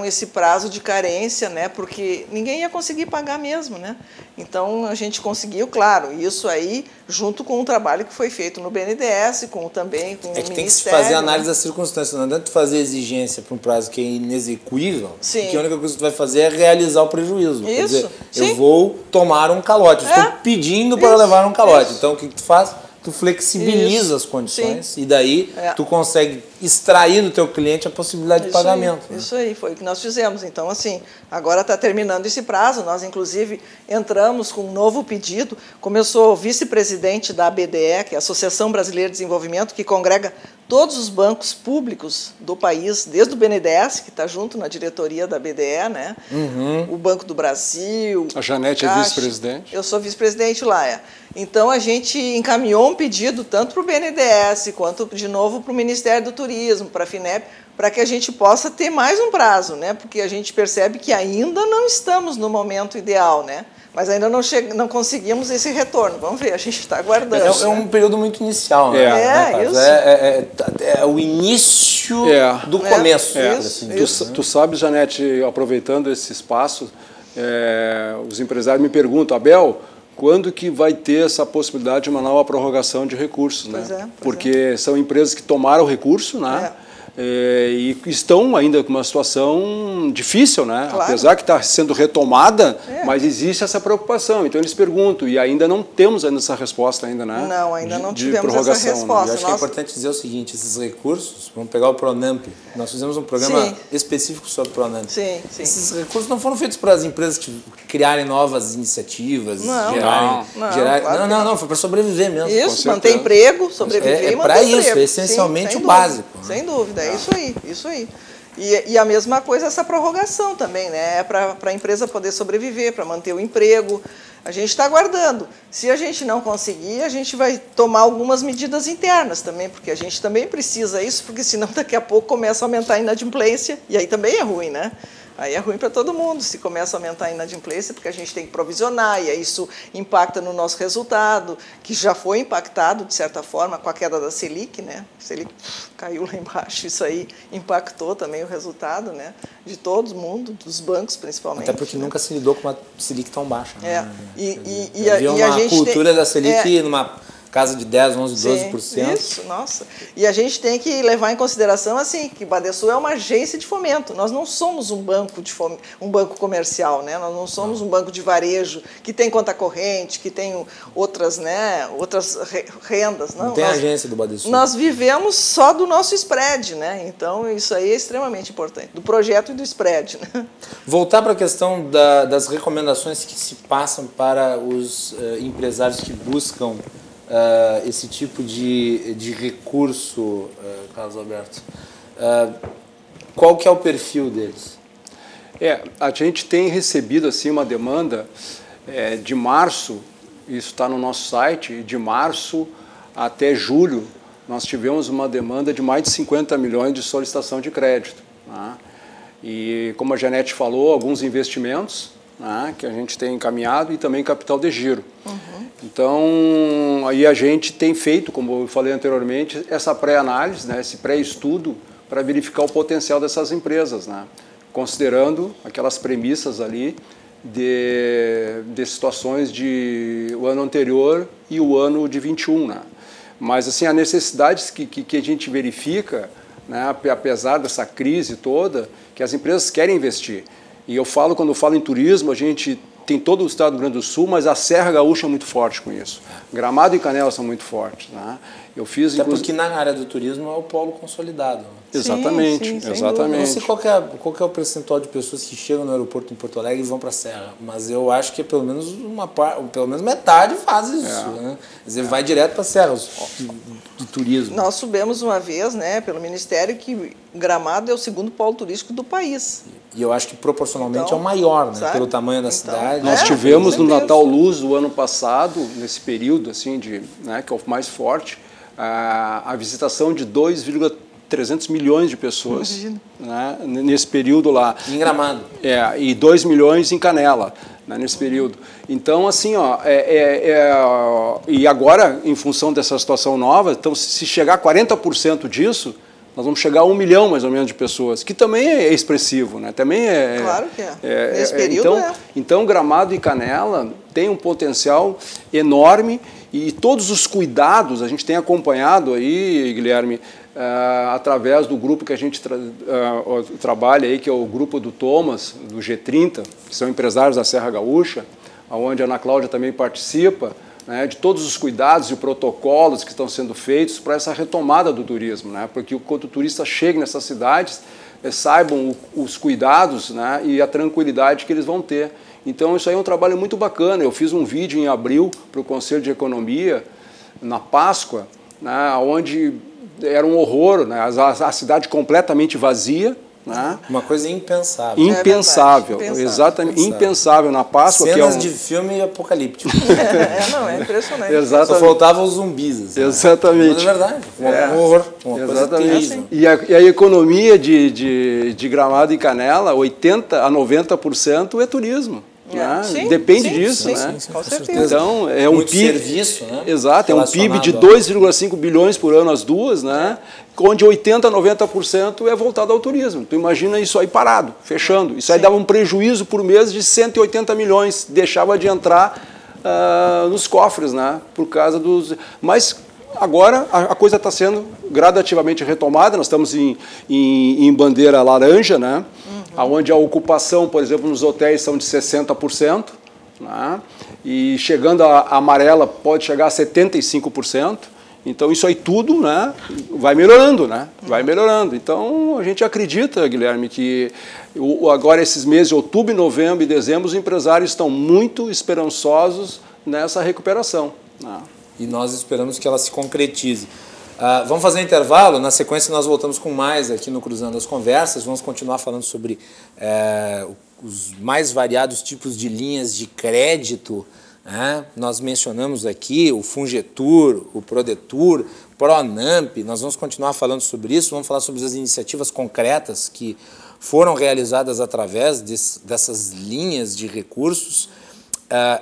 esse prazo de carência, né, porque ninguém ia conseguir pagar mesmo, né? Então a gente conseguiu, claro, isso aí junto com o trabalho que foi feito no BNDES, também com o Ministério. Tem que se fazer análise das circunstâncias, não adianta fazer exigência para um prazo que é inexequível, porque a única coisa que tu vai fazer é realizar o prejuízo. Quer dizer, eu vou tomar um calote, estou pedindo para levar um calote, então o que tu faz? Tu flexibiliza as condições e daí tu consegue extrair do teu cliente a possibilidade de pagamento. Isso aí, foi o que nós fizemos. Então, assim, agora está terminando esse prazo, nós, inclusive, entramos com um novo pedido. Como eu sou vice-presidente da ABDE, que é a Associação Brasileira de Desenvolvimento, que congrega todos os bancos públicos do país, desde o BNDES, que está junto na diretoria da BDE, né? O Banco do Brasil... A Janete é vice-presidente? Eu sou vice-presidente lá, Então, a gente encaminhou um pedido tanto para o BNDES, quanto, de novo, para o Ministério do Turismo, para a FINEP, para que a gente possa ter mais um prazo, né? Porque a gente percebe que ainda não estamos no momento ideal, né? Mas ainda não conseguimos esse retorno. Vamos ver, a gente está aguardando. É um período muito inicial, né? Isso. É o início do começo. Tu sabes, Janete, aproveitando esse espaço, os empresários me perguntam, Abel, quando que vai ter essa possibilidade de uma nova prorrogação de recursos, né? Porque são empresas que tomaram o recurso, né? E estão ainda com uma situação difícil, né? Claro. Apesar que está sendo retomada, mas existe essa preocupação. Então eles perguntam, e ainda não temos essa resposta ainda, né? Não, ainda não tivemos essa resposta. Né? Eu acho que é importante dizer o seguinte, esses recursos, vamos pegar o Pronamp, nós fizemos um programa específico sobre o Pronamp. Esses recursos não foram feitos para as empresas que criarem novas iniciativas, foi para sobreviver mesmo. Isso, manter emprego, sobreviver e manter emprego. É para isso, é essencialmente o básico. Sem dúvida. Isso aí. E a mesma coisa essa prorrogação também, né? É para a empresa poder sobreviver, para manter o emprego. A gente está aguardando. Se a gente não conseguir, a gente vai tomar algumas medidas internas também, porque a gente também precisa isso, porque senão daqui a pouco começa a aumentar a inadimplência, e aí também é ruim, né? Aí é ruim para todo mundo, se começa a aumentar a inadimplência, porque a gente tem que provisionar, e aí isso impacta no nosso resultado, que já foi impactado, de certa forma, com a queda da Selic, né? A Selic caiu lá embaixo, isso aí impactou também o resultado, né? De todo mundo, dos bancos principalmente. Até porque nunca se lidou com uma Selic tão baixa. Né? E a gente cultura da Selic numa casa de 10, 11, 12%. Isso, nossa. E a gente tem que levar em consideração assim, que Badesul é uma agência de fomento. Nós não somos um banco um banco comercial, né? Nós não somos um banco de varejo que tem conta corrente, que tem outras, né, outras rendas. Não tem agência do Badesul. Nós vivemos só do nosso spread, né? Então isso aí é extremamente importante, do projeto e do spread, né? Voltar para a questão das recomendações que se passam para os empresários que buscam esse tipo de recurso, Carlos Alberto, qual que é o perfil deles? A gente tem recebido assim, uma demanda de março, isso está no nosso site, de março até julho, nós tivemos uma demanda de mais de 50 milhões de solicitação de crédito. Né? E, como a Janete falou, alguns investimentos, né, que a gente tem encaminhado e também capital de giro. Então, aí a gente tem feito, como eu falei anteriormente, essa pré-análise, né, esse pré-estudo para verificar o potencial dessas empresas, né, considerando aquelas premissas ali de situações de o ano anterior e o ano de 21, né. Mas, assim, as necessidades que a gente verifica, né, apesar dessa crise toda, que as empresas querem investir. E eu falo, quando eu falo em turismo, a gente tem todo o estado do Rio Grande do Sul, mas a Serra Gaúcha é muito forte com isso. Gramado e Canela são muito fortes, né? Eu fiz, até porque na área do turismo é o polo consolidado. Exatamente, sim, exatamente. Eu não sei qual que é o percentual de pessoas que chegam no aeroporto em Porto Alegre e vão para a Serra, mas eu acho que pelo menos metade faz isso. Né? Quer dizer, vai direto para a Serra de turismo. Nós soubemos uma vez, né, pelo Ministério, que Gramado é o segundo polo turístico do país. E eu acho que proporcionalmente é o maior, né, sabe? pelo tamanho da cidade. Nós tivemos no Natal Luz do ano passado, nesse período assim né, que é o mais forte, a visitação de 2,300 milhões de pessoas, né, nesse período lá. Em Gramado. E 2 milhões em Canela, né, nesse período. Então, assim, e agora, em função dessa situação nova, então, se chegar a 40% disso, nós vamos chegar a 1 milhão, mais ou menos, de pessoas, que também é expressivo, né? Também claro que é. Nesse período então, Gramado e Canela têm um potencial enorme e todos os cuidados a gente tem acompanhado aí, Guilherme, através do grupo que a gente trabalha aí, que é o grupo do Thomas, do G30, que são empresários da Serra Gaúcha, onde a Ana Cláudia também participa, né, de todos os cuidados e protocolos que estão sendo feitos para essa retomada do turismo, né, porque quando o turista chega nessas cidades, saibam os cuidados, né, e a tranquilidade que eles vão ter. Então, isso aí é um trabalho muito bacana. Eu fiz um vídeo em abril para o Conselho de Economia, na Páscoa, né, onde era um horror, né, a cidade completamente vazia. Né? Uma coisa impensável. Impensável, exatamente, impensável na Páscoa. Cenas de filme apocalíptico. É impressionante. Exatamente. Só faltavam os zumbis. Assim, exatamente. Mas é verdade. Um horror. Exatamente. E a economia de Gramado e Canela, 80% a 90% é turismo. Né? Sim, depende disso, né? Com certeza. Então, é um PIB, serviço, né? Exato, é um PIB de 2,5 bilhões por ano as duas, né? Onde 80% a 90% é voltado ao turismo. Tu imagina isso aí parado, fechando. Isso aí dava um prejuízo por mês de 180 milhões, deixava de entrar nos cofres, né? Por causa dos... Mas agora a coisa está sendo gradativamente retomada, nós estamos em bandeira laranja, né? Onde a ocupação, por exemplo, nos hotéis são de 60%, né? E chegando a amarela pode chegar a 75%. Então isso aí tudo, né, vai melhorando, né? Vai melhorando. Então a gente acredita, Guilherme, que agora esses meses de outubro, novembro e dezembro os empresários estão muito esperançosos nessa recuperação, né? E nós esperamos que ela se concretize. Vamos fazer um intervalo, na sequência nós voltamos com mais aqui no Cruzando as Conversas, vamos continuar falando sobre os mais variados tipos de linhas de crédito, né? Nós mencionamos aqui o Fungetur, o Prodetur, Pronamp, nós vamos continuar falando sobre isso, vamos falar sobre as iniciativas concretas que foram realizadas através dessas linhas de recursos,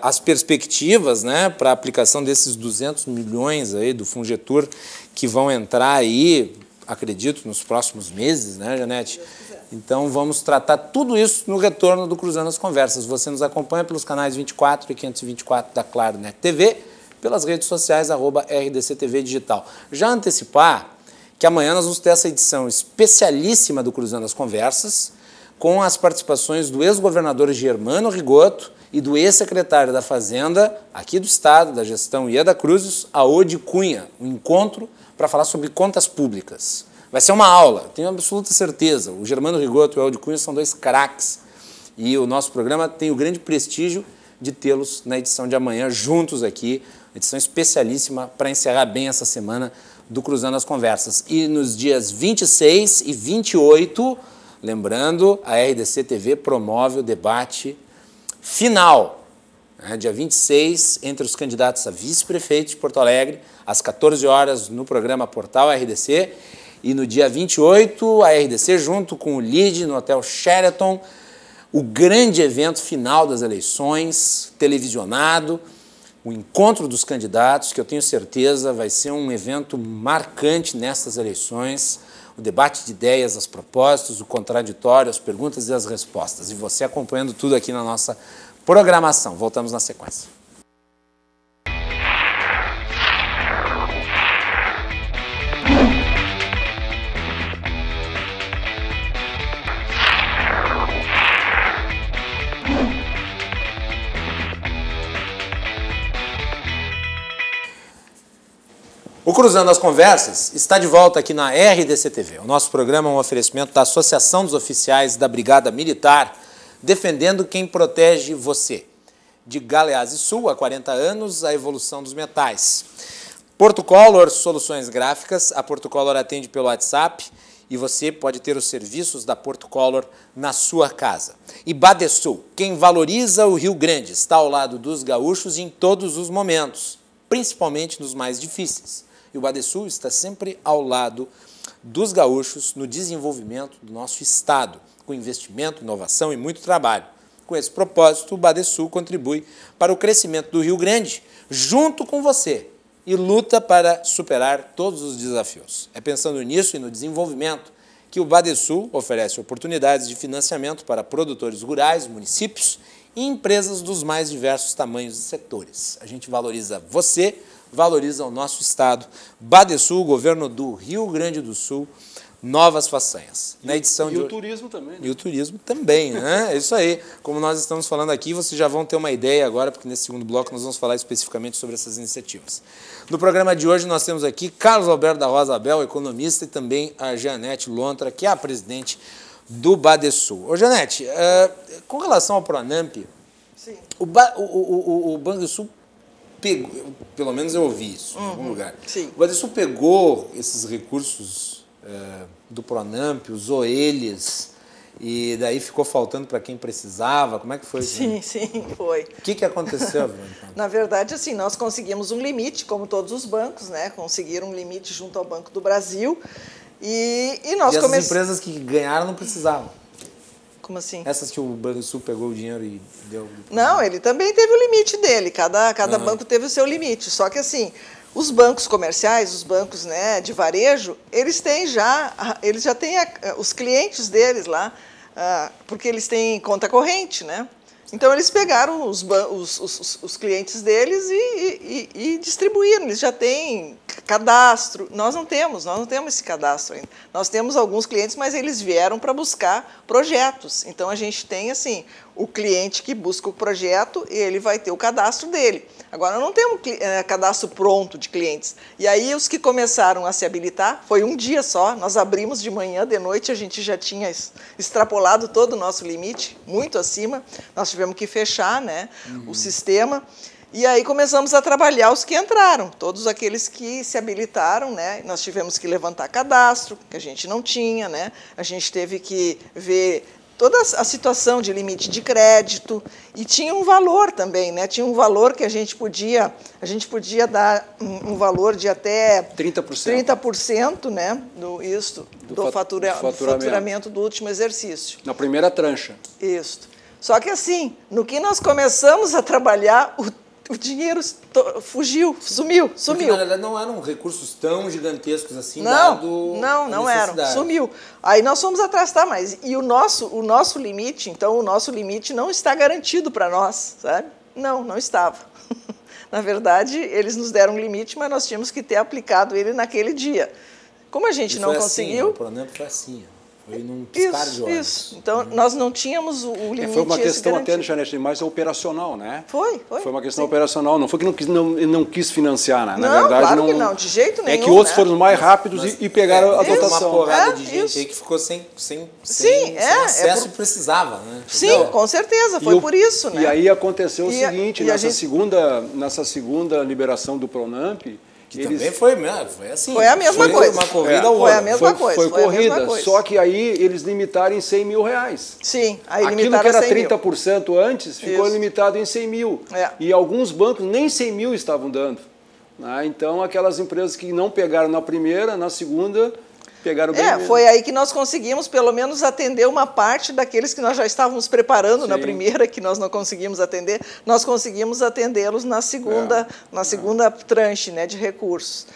as perspectivas, né, para a aplicação desses 200 milhões aí do Fungetur que vão entrar aí, acredito, nos próximos meses, né, Janete? Então vamos tratar tudo isso no retorno do Cruzando as Conversas. Você nos acompanha pelos canais 24 e 524 da Claro Net TV, pelas redes sociais @RDCTV Digital. Já antecipar que amanhã nós vamos ter essa edição especialíssima do Cruzando as Conversas, com as participações do ex-governador Germano Rigoto e do ex-secretário da Fazenda, aqui do Estado, da Gestão Ieda Cruzes, Aode Cunha, um encontro para falar sobre contas públicas. Vai ser uma aula, tenho absoluta certeza. O Germano Rigoto e o Aode Cunha são dois craques e o nosso programa tem o grande prestígio de tê-los na edição de amanhã juntos aqui, edição especialíssima para encerrar bem essa semana do Cruzando as Conversas. E nos dias 26 e 28, lembrando, a RDC TV promove o debate final, né, dia 26, entre os candidatos a vice-prefeito de Porto Alegre, às 14 horas no programa Portal RDC, E no dia 28, a RDC, junto com o LIDE, no Hotel Sheraton, o grande evento final das eleições, televisionado, o encontro dos candidatos, que eu tenho certeza vai ser um evento marcante nessas eleições, o debate de ideias, as propostas, o contraditório, as perguntas e as respostas. E você acompanhando tudo aqui na nossa programação. Voltamos na sequência. O Cruzando as Conversas está de volta aqui na RDC-TV. O nosso programa é um oferecimento da Associação dos Oficiais da Brigada Militar, defendendo quem protege você. De Galeazzi Sul, há 40 anos, a evolução dos metais. Porto Color, soluções gráficas. A Porto Color atende pelo WhatsApp e você pode ter os serviços da Porto Color na sua casa. E Badesul, quem valoriza o Rio Grande, está ao lado dos gaúchos em todos os momentos, principalmente nos mais difíceis. E o Badesul está sempre ao lado dos gaúchos no desenvolvimento do nosso estado, com investimento, inovação e muito trabalho. Com esse propósito, o Badesul contribui para o crescimento do Rio Grande, junto com você, e luta para superar todos os desafios. É pensando nisso e no desenvolvimento que o Badesul oferece oportunidades de financiamento para produtores rurais, municípios e empresas dos mais diversos tamanhos e setores. A gente valoriza você, valoriza o nosso estado. Badesul, governo do Rio Grande do Sul, novas façanhas. Na edição e o turismo também. Né? E o turismo também, né? É isso aí. Como nós estamos falando aqui, vocês já vão ter uma ideia agora, porque nesse segundo bloco nós vamos falar especificamente sobre essas iniciativas. No programa de hoje nós temos aqui Carlos Alberto da Rosa Abel, economista, e também a Janete Lontra, que é a presidente do Badesul. Ô, Janete, com relação ao Pronamp, Sim. O Badesul pegou, pelo menos eu ouvi isso em algum lugar. Sim. O Badesul pegou esses recursos do Pronamp, usou eles, e daí ficou faltando para quem precisava. Como é que foi isso? Sim, sim, foi. O que aconteceu? Na verdade, assim, nós conseguimos um limite, como todos os bancos, né? Conseguiram um limite junto ao Banco do Brasil. E nós as empresas que ganharam não precisavam? Como assim? Essas que o Badesul pegou o dinheiro e deu... Não, ele também teve o limite dele. Cada banco teve o seu limite. Só que, assim, os bancos comerciais, os bancos, né, de varejo, eles já têm os clientes deles lá, porque eles têm conta corrente, né? Então, eles pegaram os clientes deles e distribuíram. Eles já têm cadastro. Nós não temos esse cadastro ainda. Nós temos alguns clientes, mas eles vieram para buscar projetos. Então, a gente tem, assim, o cliente que busca o projeto e ele vai ter o cadastro dele. Agora, não temos cadastro pronto de clientes. E aí, os que começaram a se habilitar, foi um dia só. Nós abrimos de manhã, de noite, a gente já tinha extrapolado todo o nosso limite, muito acima. Nós tivemos que fechar, né, o sistema. E aí começamos a trabalhar os que entraram, todos aqueles que se habilitaram, né? Nós tivemos que levantar cadastro, que a gente não tinha, né? A gente teve que ver toda a situação de limite de crédito e tinha um valor também, né? Tinha um valor que a gente podia dar um valor de até 30%, né? Do faturamento do último exercício. Na primeira trancha. Isso. Só que assim, no que nós começamos a trabalhar, o dinheiro fugiu, sumiu. Porque, na verdade, não eram recursos tão gigantescos assim, não eram, sumiu. Aí nós fomos atrás, tá, mas e o nosso limite, então o nosso limite não está garantido para nós, sabe? Não estava. Na verdade, eles nos deram um limite, mas nós tínhamos que ter aplicado ele naquele dia. Como a gente não conseguiu... Assim, o Pronamp foi assim, foi num piscar de olhos. Isso. Então, nós não tínhamos o limite. Foi uma questão até, Janete, mais operacional, né? Foi. Foi uma questão operacional. Não foi que não quis financiar, né? Não, na verdade, claro que não, de jeito nenhum. É que outros foram mais rápidos e pegaram a dotação. Uma porrada de gente aí que ficou sem acesso e precisava, né? Sim, com certeza, foi por isso, né? E aí aconteceu o seguinte, nessa segunda liberação do Pronamp, que também foi assim. Foi a mesma coisa. Uma corrida ao Foi a mesma coisa. Foi corrida, só que aí eles limitaram em 100 mil reais. Sim, aí aquilo que era 30% antes, ficou limitado em 100 mil. E alguns bancos nem 100 mil estavam dando. Então, aquelas empresas que não pegaram na primeira, na segunda, pegaram bem mesmo. Foi aí que nós conseguimos, pelo menos, atender uma parte daqueles que nós já estávamos preparando na primeira, que nós não conseguimos atender, nós conseguimos atendê-los na segunda tranche, né, de recursos.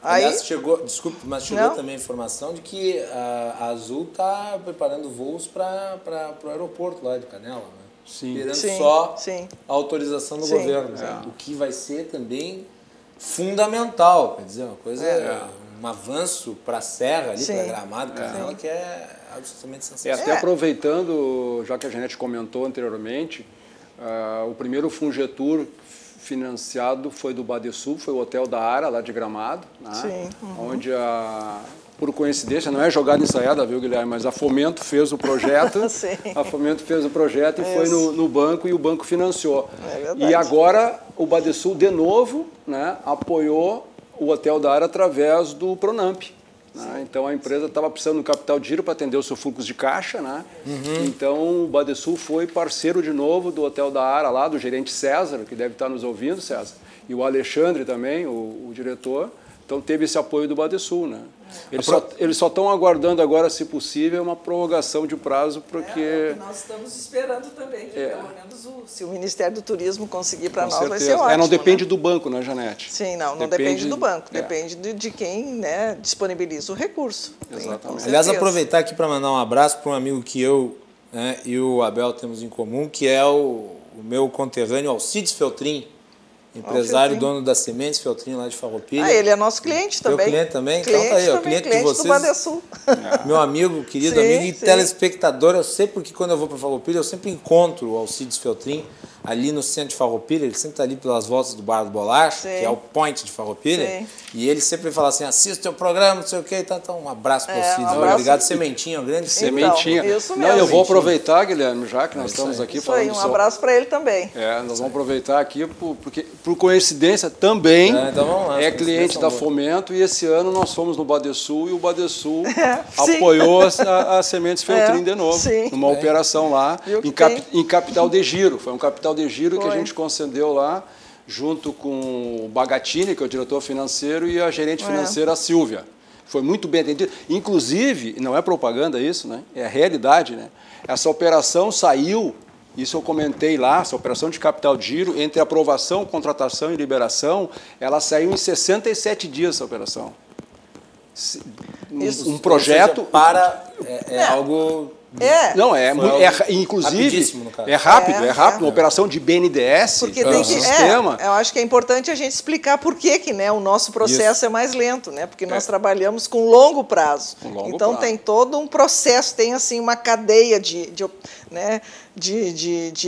Aí, aliás, desculpe, mas chegou também a informação de que a Azul está preparando voos para o aeroporto lá de Canela, né? Esperando só a autorização do governo. O que vai ser também fundamental, quer dizer, uma coisa, um avanço para a Serra, ali, para Gramado, Canela, que é absolutamente sensacional. Até aproveitando, já que a Janete comentou anteriormente, o primeiro Fungetur financiado foi do Badesul, foi o Hotel da Ara, lá de Gramado, né? Onde por coincidência, não é jogada ensaiada, viu, Guilherme, mas a Fomento fez o projeto, a Fomento fez o projeto e foi no banco e o banco financiou. E agora o Badesul, de novo, né, apoiou o Hotel da Ara através do Pronamp. Né? Então a empresa estava precisando de capital de giro para atender o seu fluxo de caixa, né? Então o Badesul foi parceiro de novo do Hotel da Ara, lá do gerente César, que deve estar nos ouvindo, César, e o Alexandre também, o diretor. Então teve esse apoio do Badesul, né? Eles só estão aguardando agora, se possível, uma prorrogação de prazo, porque... nós estamos esperando também, que pelo menos se o Ministério do Turismo conseguir para nós, vai ser ótimo. ótimo. Não depende do banco, né, Janete? Sim, não depende do banco, depende de quem, né, disponibiliza o recurso. Exatamente. Aliás, aproveitar aqui para mandar um abraço para um amigo que eu, né, e o Abel temos em comum, que é o meu conterrâneo Alcides Feltrin, empresário, dono da Sementes Feltrin lá de Farroupilha. Ele é nosso cliente também. Meu cliente também? Então tá aí, o cliente de vocês. Do Badesul. Meu amigo, querido amigo e telespectador, eu sei porque quando eu vou para Farroupilha, eu sempre encontro o Alcides Feltrin ali no centro de Farroupilha, ele sempre está ali pelas voltas do Bar do Bolacho, que é o point de Farroupilha, e ele sempre fala assim, assista o teu programa, não sei o quê, então um abraço para o Alcides. Obrigado, Sementinha, um grande Sementinha. Isso mesmo. Não, eu vou aproveitar, Guilherme, já que nós estamos aqui falando um abraço para ele também. Nós vamos aproveitar aqui, porque por coincidência também então vamos lá, cliente da Fomento, e esse ano nós fomos no Badesul e o Badesul apoiou a Sementes Feltrin de novo, numa operação lá, em capital de giro. Foi um capital de giro que a gente concedeu lá, junto com o Bagatini, que é o diretor financeiro, e a gerente financeira, a Silvia. Foi muito bem atendido. Inclusive, não é propaganda isso, né? É a realidade, né? Essa operação saiu, isso eu comentei lá, essa operação de capital de giro, entre aprovação, contratação e liberação, ela saiu em 67 dias, essa operação. Um projeto... algo... inclusive, é rápido, uma operação de BNDES, porque tem que, sistema. Eu acho que é importante a gente explicar por que né, o nosso processo é mais lento, né? Porque nós trabalhamos com longo prazo. Então tem todo um processo, tem assim uma cadeia de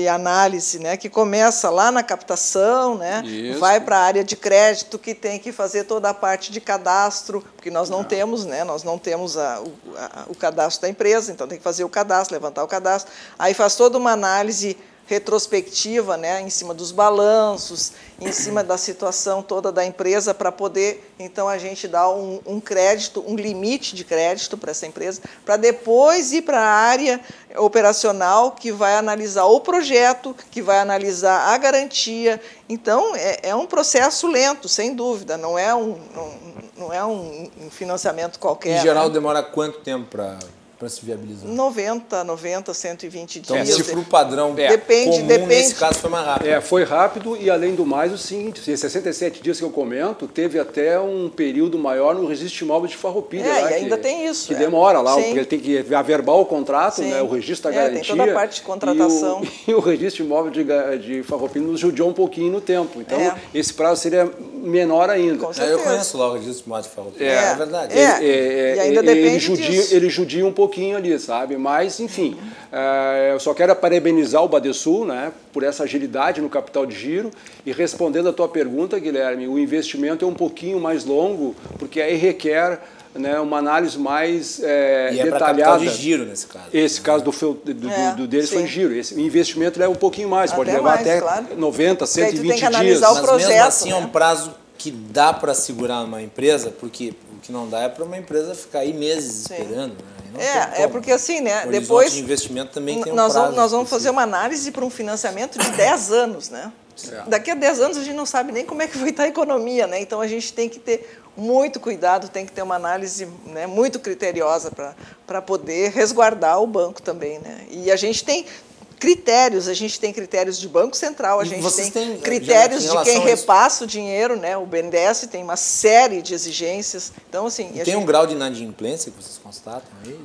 análise, né, que começa lá na captação, né, vai para a área de crédito, que tem que fazer toda a parte de cadastro, porque nós não temos, né, o cadastro da empresa, então tem que fazer o cadastro, levantar o cadastro, aí faz toda uma análise retrospectiva, né, em cima dos balanços, em cima da situação toda da empresa, para poder, então, a gente dar um crédito, um limite de crédito para essa empresa, para depois ir para a área operacional, que vai analisar o projeto, que vai analisar a garantia. Então, é um processo lento, sem dúvida, não é um financiamento qualquer. Em geral, demora quanto tempo para se viabilizar? 90, 120 dias. Se for o padrão depende. Nesse caso foi mais rápido. Foi rápido e, além do mais, o seguinte, esses 67 dias que eu comento, teve até um período maior no registro de imóveis de Farroupilha. E ainda tem isso. Que demora lá, porque ele tem que averbar o contrato, né, o registro da garantia. Tem toda a parte de contratação. E o registro de imóveis de Farroupilha nos judiou um pouquinho no tempo. Então, esse prazo seria menor ainda. Eu conheço lá o registro de imóveis de Farroupilha. É verdade. E ainda depende disso. Ele judia um pouquinho ali, sabe? Mas, enfim, eu só quero parabenizar o Badesul, né, por essa agilidade no capital de giro. E respondendo a tua pergunta, Guilherme, o investimento é um pouquinho mais longo, porque aí requer, né, uma análise mais detalhada. Capital de giro nesse caso. Esse caso deles foi giro. O investimento leva um pouquinho mais, pode levar até 90, 120 dias. Tem que analisar o processo, mesmo assim, é um prazo que dá para segurar uma empresa, porque o que não dá é para uma empresa ficar aí meses esperando, né? Porque assim, né? O depois de investimento também tem nós vamos fazer uma análise para um financiamento de 10 anos, né? Daqui a 10 anos a gente não sabe nem como é que vai estar a economia, né? Então a gente tem que ter muito cuidado, tem que ter uma análise, né, muito criteriosa para poder resguardar o banco também, né? E a gente tem critérios de Banco Central, a gente tem critérios de quem repassa o dinheiro, né? O BNDES tem uma série de exigências. Então, assim, tem um grau de inadimplência que vocês constatam aí?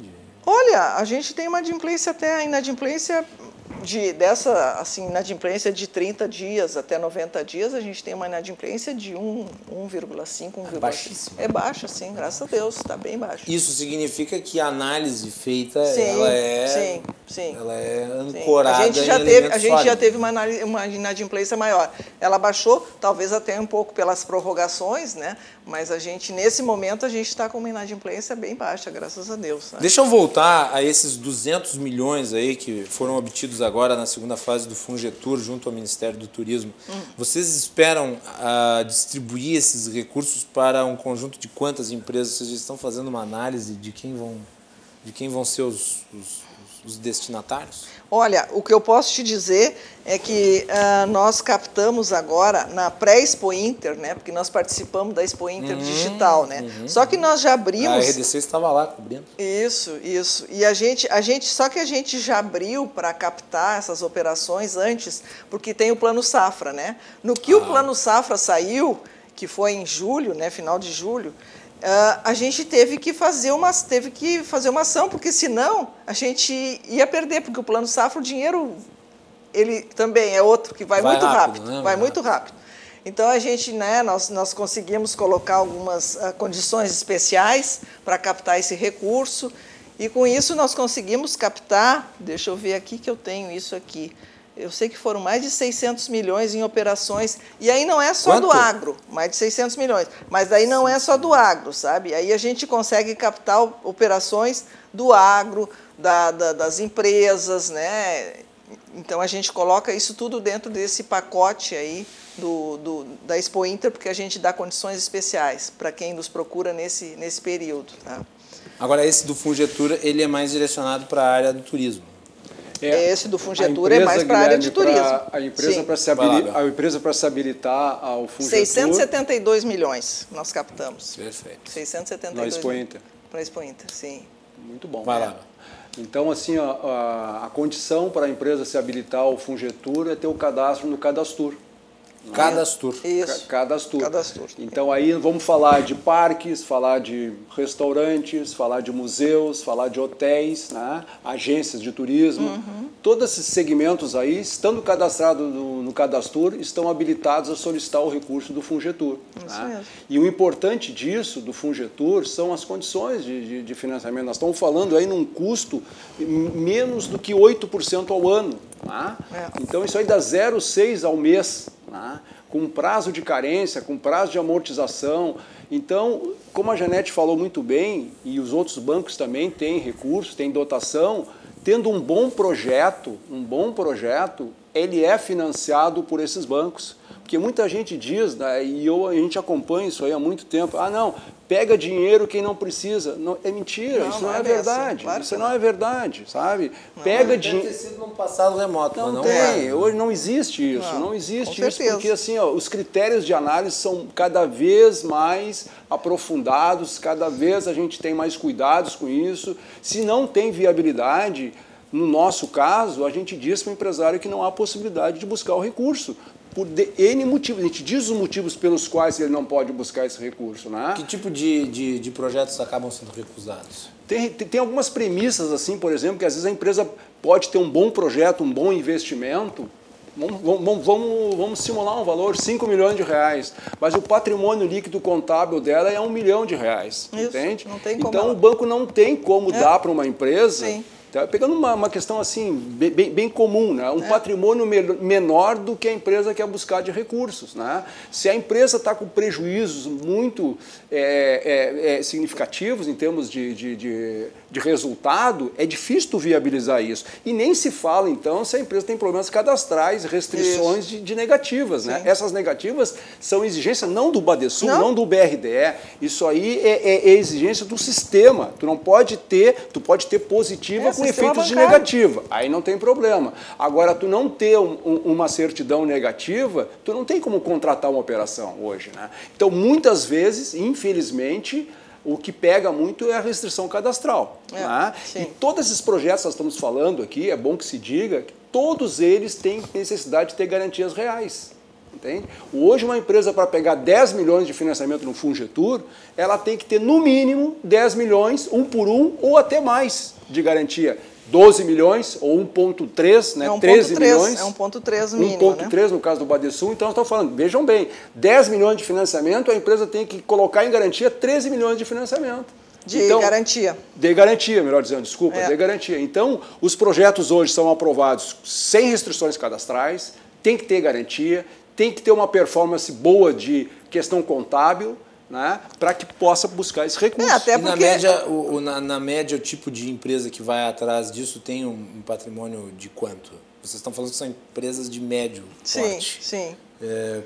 Olha, a gente tem uma inadimplência até a inadimplência inadimplência de 30 dias até 90 dias, a gente tem uma inadimplência de 1,5, 1,5. É baixíssimo. É baixa, sim, graças a Deus, está bem baixa. Isso significa que a análise feita, sim, ela é ancorada em elementos. A gente já teve uma inadimplência maior. Ela baixou, talvez até um pouco pelas prorrogações, né? Mas a gente, nesse momento, a gente está com uma inadimplência bem baixa, graças a Deus. Né? Deixa eu voltar a esses 200 milhões aí que foram obtidos agora na segunda fase do Fungetur junto ao Ministério do Turismo. Vocês esperam distribuir esses recursos para um conjunto de quantas empresas? Vocês já estão fazendo uma análise de quem vão ser os destinatários? Olha, o que eu posso te dizer é que nós captamos agora na pré-Expo Inter, né? Porque nós participamos da Expo Inter Digital, né? Só que nós já abrimos... A RDC estava lá cobrindo. Isso. E só que a gente já abriu para captar essas operações antes, porque tem o Plano Safra, né? No que o Plano Safra saiu, que foi em julho, né? Final de julho, a gente teve que fazer uma ação, porque senão a gente ia perder, porque o Plano Safra, o dinheiro, ele também é outro que vai muito rápido, né? Vai muito rápido. Então a gente, né, nós conseguimos colocar algumas condições especiais para captar esse recurso, e com isso nós conseguimos captar, deixa eu ver aqui que eu tenho isso aqui. Eu sei que foram mais de 600 milhões em operações, e aí não é só do agro, mais de 600 milhões, mas daí não é só do agro, sabe? Aí a gente consegue captar operações do agro, das empresas, né? Então a gente coloca isso tudo dentro desse pacote aí da Expo Inter, porque a gente dá condições especiais para quem nos procura nesse período. Tá? Agora, esse do Fungetur, ele é mais direcionado para a área do turismo. Esse do Fungetur é mais para a área de turismo. A empresa para se habilitar ao Fungetur... 672 milhões nós captamos. Perfeito. 672 na Expo Inter. Para a Expo Inter, sim. Muito bom. Vai lá. Então, assim, a condição para a empresa se habilitar ao Fungetur é ter o cadastro no Cadastur. Cadastur. Isso. Cadastur. Cadastur. Então aí vamos falar de parques, falar de restaurantes, falar de museus, falar de hotéis, né? Agências de turismo. Todos esses segmentos aí, estando cadastrados no Cadastur, estão habilitados a solicitar o recurso do Fungetur. Isso mesmo. E o importante disso, do Fungetur, são as condições de financiamento. Nós estamos falando aí num custo menos do que 8% ao ano. Tá? Então isso aí dá 0,6 ao mês, tá? Com prazo de carência, com prazo de amortização. Então, como a Janete falou muito bem, e os outros bancos também têm recursos, têm dotação, tendo um bom projeto, ele é financiado por esses bancos. Porque muita gente diz, né, e a gente acompanha isso aí há muito tempo, não, pega dinheiro quem não precisa. Não, é mentira, isso não é verdade. Assim, claro isso não é verdade, sabe? Pega dinheiro... Deve ter sido num passado remoto, não tem. Hoje não existe isso. Não existe isso porque assim, os critérios de análise são cada vez mais aprofundados, cada vez a gente tem mais cuidados com isso. Se não tem viabilidade, no nosso caso, a gente diz para o empresário que não há possibilidade de buscar o recurso. Por N motivos. A gente diz os motivos pelos quais ele não pode buscar esse recurso. Né? Que tipo de projetos acabam sendo recusados? Tem algumas premissas, assim, por exemplo, que às vezes a empresa pode ter um bom projeto, um bom investimento. Vamos simular um valor, 5 milhões de reais, mas o patrimônio líquido contábil dela é 1 milhão de reais. Isso, entende? Não tem como. Então o banco não tem como dar para uma empresa... Sim. Tá? Pegando uma questão assim, bem comum, né? Um patrimônio menor do que a empresa quer buscar de recursos. Né? Se a empresa está com prejuízos muito significativos em termos de resultado, é difícil tu viabilizar isso. E nem se fala, então, se a empresa tem problemas cadastrais, restrições de negativas. Né? Essas negativas são exigências não do Badesul, não do BRDE. Isso aí é exigência do sistema. Tu não pode ter, tu pode ter positiva com efeitos de negativa. Aí não tem problema. Agora, tu não ter uma certidão negativa, tu não tem como contratar uma operação hoje, né? Então, muitas vezes, infelizmente, o que pega muito é a restrição cadastral. Né? E todos esses projetos que nós estamos falando aqui, é bom que se diga, que todos eles têm necessidade de ter garantias reais. Entende? Hoje, uma empresa, para pegar 10 milhões de financiamento no Fungetur, ela tem que ter, no mínimo, 10 milhões, 1 por 1, ou até mais de garantia. 12 milhões, ou 1,3, né? 13 milhões. É 1,3 mínimo, 1,3 no caso do Badesul. Então, nós estamos falando, vejam bem, 10 milhões de financiamento, a empresa tem que colocar em garantia 13 milhões de financiamento. Garantia. De garantia, melhor dizendo, desculpa, de garantia. Então, os projetos hoje são aprovados sem restrições cadastrais, tem que ter garantia, tem que ter uma performance boa de questão contábil, né, para que possa buscar esse recurso. Até porque... na média, o tipo de empresa que vai atrás disso tem um patrimônio de quanto? Vocês estão falando que são empresas de médio porte. Sim.